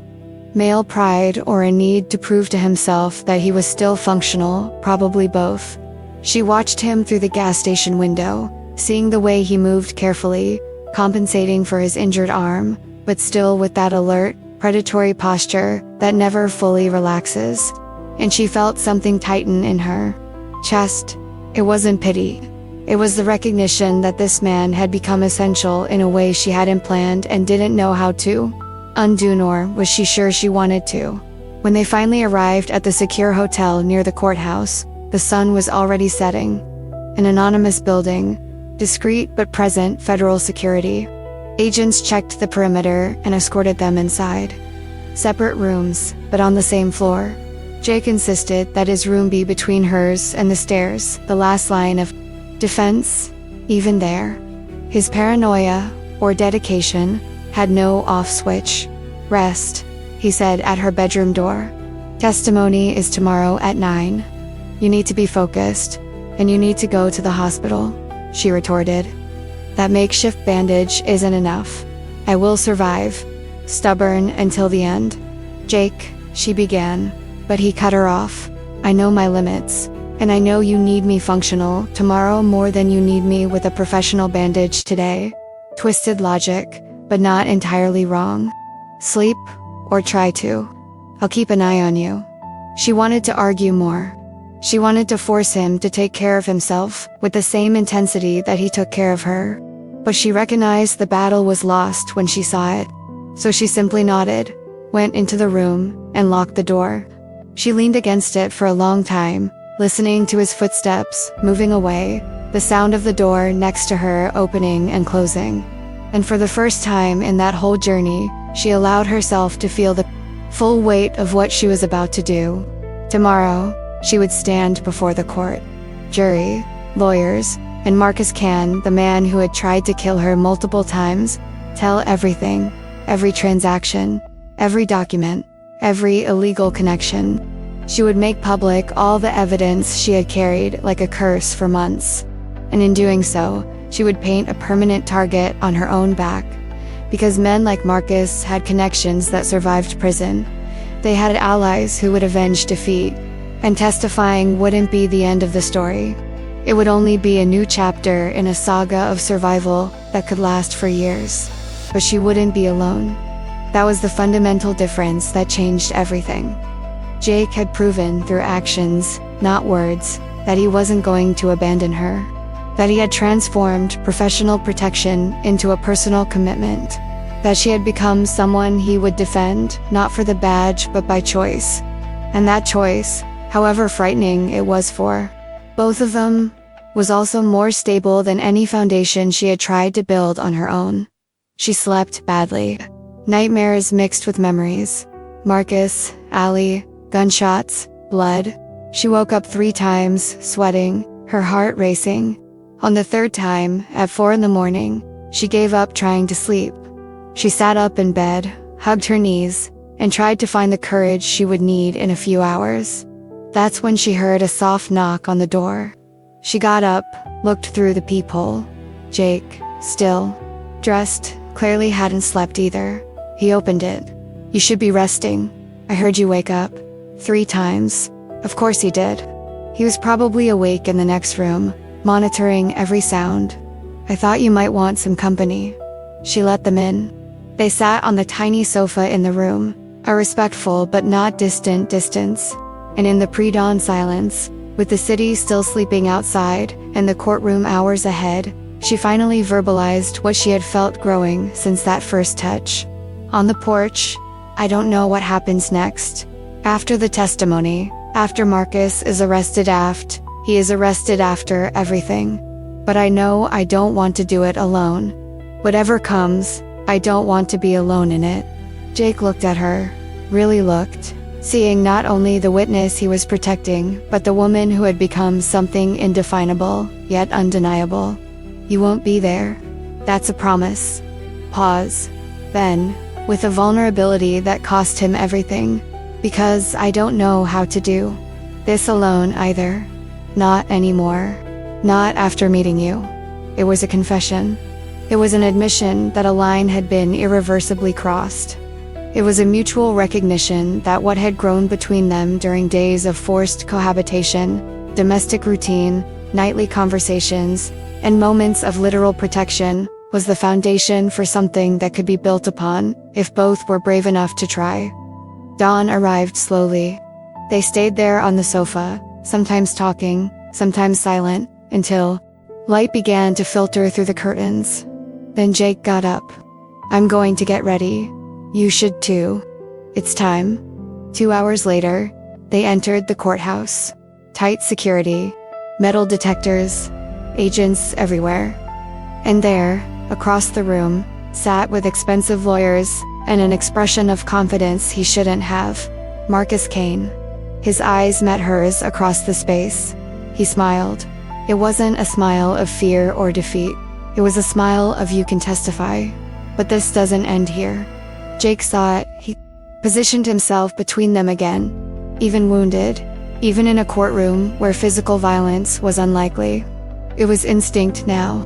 Male pride or a need to prove to himself that he was still functional, probably both. She watched him through the gas station window, seeing the way he moved carefully, compensating for his injured arm, but still with that alert, predatory posture that never fully relaxes. And she felt something tighten in her chest. It wasn't pity. It was the recognition that this man had become essential in a way she hadn't planned and didn't know how to undo, nor was she sure she wanted to. When they finally arrived at the secure hotel near the courthouse, the sun was already setting. An anonymous building, discreet but present federal security. Agents checked the perimeter and escorted them inside. Separate rooms, but on the same floor. Jake insisted that his room be between hers and the stairs, the last line of defense. Even there, his paranoia, or dedication, had no off switch. "Rest," he said at her bedroom door. "Testimony is tomorrow at 9. You need to be focused, and you need to go to the hospital," she retorted. "That makeshift bandage isn't enough. I will survive." Stubborn until the end. "Jake," she began, but he cut her off. "I know my limits, and I know you need me functional tomorrow more than you need me with a professional bandage today." Twisted logic, but not entirely wrong. "Sleep, or try to. I'll keep an eye on you." She wanted to argue more. She wanted to force him to take care of himself with the same intensity that he took care of her. But she recognized the battle was lost when she saw it. So she simply nodded. went into the room, and locked the door. She leaned against it for a long time, listening to his footsteps, moving away, the sound of the door next to her opening and closing. And for the first time in that whole journey, she allowed herself to feel the full weight of what she was about to do. Tomorrow, she would stand before the court, jury, lawyers, and Marcus Can, the man who had tried to kill her multiple times, tell everything, every transaction, every document, every illegal connection. She would make public all the evidence she had carried like a curse for months. And in doing so, she would paint a permanent target on her own back. Because men like Marcus had connections that survived prison. They had allies who would avenge defeat. And testifying wouldn't be the end of the story. It would only be a new chapter in a saga of survival that could last for years. But she wouldn't be alone. That was the fundamental difference that changed everything. Jake had proven through actions, not words, that he wasn't going to abandon her. That he had transformed professional protection into a personal commitment. That she had become someone he would defend, not for the badge but by choice. And that choice, however frightening it was for both of them, was also more stable than any foundation she had tried to build on her own. She slept badly. Nightmares mixed with memories. Marcus, Allie, gunshots, blood. She woke up 3 times, sweating, her heart racing. On the 3rd time, at 4 a.m, she gave up trying to sleep. She sat up in bed, hugged her knees, and tried to find the courage she would need in a few hours. That's when she heard a soft knock on the door. She got up, looked through the peephole. Jake, still dressed, clearly hadn't slept either. He opened it. "You should be resting. I heard you wake up." 3 times. Of course he did. He was probably awake in the next room, monitoring every sound. "I thought you might want some company." She let them in. They sat on the tiny sofa in the room, a respectful but not distant distance. And in the pre-dawn silence, with the city still sleeping outside and the courtroom hours ahead, she finally verbalized what she had felt growing since that first touch. On the porch, "I don't know what happens next. After the testimony, after Marcus is arrested he is arrested after everything. But I know I don't want to do it alone. Whatever comes, I don't want to be alone in it." Jake looked at her, really looked, seeing not only the witness he was protecting, but the woman who had become something indefinable, yet undeniable. "You won't be there. That's a promise." Pause. Then, with a vulnerability that cost him everything, "Because I don't know how to do this alone either. Not anymore. Not after meeting you." It was a confession. It was an admission that a line had been irreversibly crossed. It was a mutual recognition that what had grown between them during days of forced cohabitation, domestic routine, nightly conversations, and moments of literal protection, was the foundation for something that could be built upon, if both were brave enough to try. Dawn arrived slowly. They stayed there on the sofa, sometimes talking, sometimes silent, until light began to filter through the curtains. Then Jake got up. "I'm going to get ready. You should too. It's time." 2 hours later, they entered the courthouse. Tight security, metal detectors, agents everywhere. And there, across the room, sat with expensive lawyers and an expression of confidence he shouldn't have, Marcus Kane. His eyes met hers across the space. He smiled. It wasn't a smile of fear or defeat. It was a smile of "you can testify. But this doesn't end here." Jake saw it. He positioned himself between them again. Even wounded, even in a courtroom where physical violence was unlikely. It was instinct now.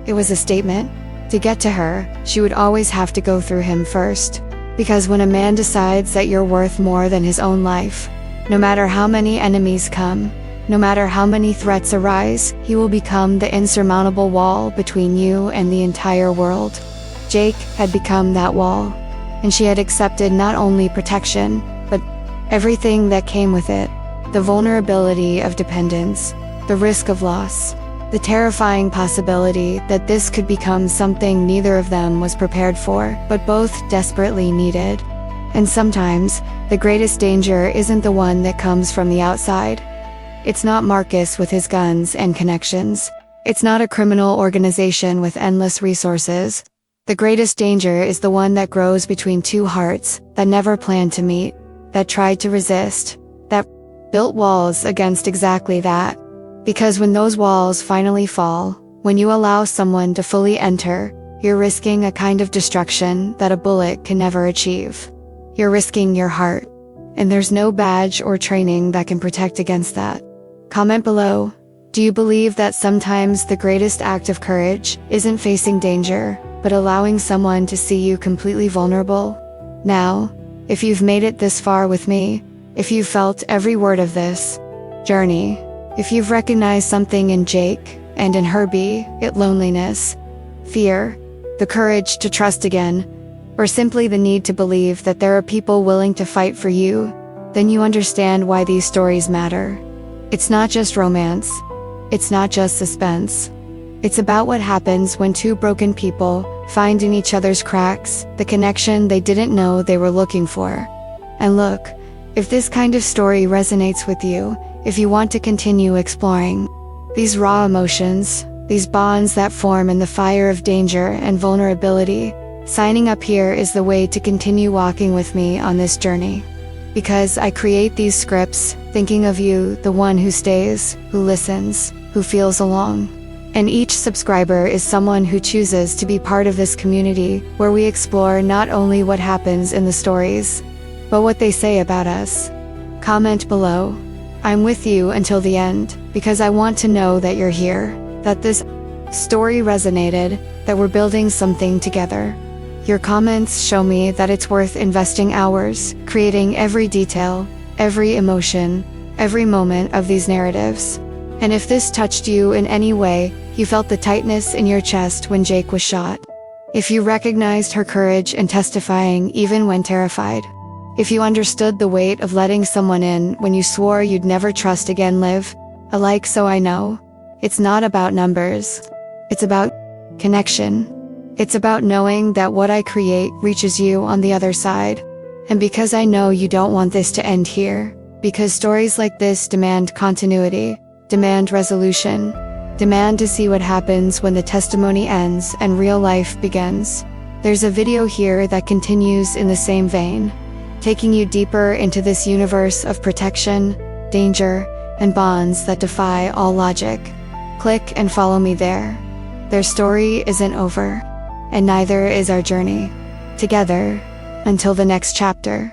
It was a statement. To get to her, she would always have to go through him first. Because when a man decides that you're worth more than his own life, no matter how many enemies come, no matter how many threats arise, he will become the insurmountable wall between you and the entire world. Jake had become that wall, and she had accepted not only protection, but everything that came with it. The vulnerability of dependence, the risk of loss, the terrifying possibility that this could become something neither of them was prepared for, but both desperately needed. And sometimes, the greatest danger isn't the one that comes from the outside. It's not Marcus with his guns and connections. It's not a criminal organization with endless resources. The greatest danger is the one that grows between two hearts that never planned to meet, that tried to resist, that built walls against exactly that. Because when those walls finally fall, when you allow someone to fully enter, you're risking a kind of destruction that a bullet can never achieve. You're risking your heart. And there's no badge or training that can protect against that. Comment below. Do you believe that sometimes the greatest act of courage isn't facing danger, but allowing someone to see you completely vulnerable? Now, if you've made it this far with me, if you've felt every word of this journey, if you've recognized something in Jake and in Herbie, it loneliness, fear, the courage to trust again, or simply the need to believe that there are people willing to fight for you, then you understand why these stories matter. It's not just romance. It's not just suspense. It's about what happens when two broken people find in each other's cracks the connection they didn't know they were looking for. And look, if this kind of story resonates with you, if you want to continue exploring these raw emotions, these bonds that form in the fire of danger and vulnerability, signing up here is the way to continue walking with me on this journey. Because I create these scripts thinking of you, the one who stays, who listens, who feels along. And each subscriber is someone who chooses to be part of this community where we explore not only what happens in the stories, but what they say about us. Comment below. I'm with you until the end, because I want to know that you're here, that this story resonated, that we're building something together. Your comments show me that it's worth investing hours, creating every detail, every emotion, every moment of these narratives. And if this touched you in any way, you felt the tightness in your chest when Jake was shot. If you recognized her courage in testifying even when terrified. If you understood the weight of letting someone in when you swore you'd never trust again, live a like so I know. It's not about numbers. It's about connection. It's about knowing that what I create reaches you on the other side. And because I know you don't want this to end here, because stories like this demand continuity, demand resolution, demand to see what happens when the testimony ends and real life begins. There's a video here that continues in the same vein, taking you deeper into this universe of protection, danger, and bonds that defy all logic. Click and follow me there. Their story isn't over, and neither is our journey. Together, until the next chapter.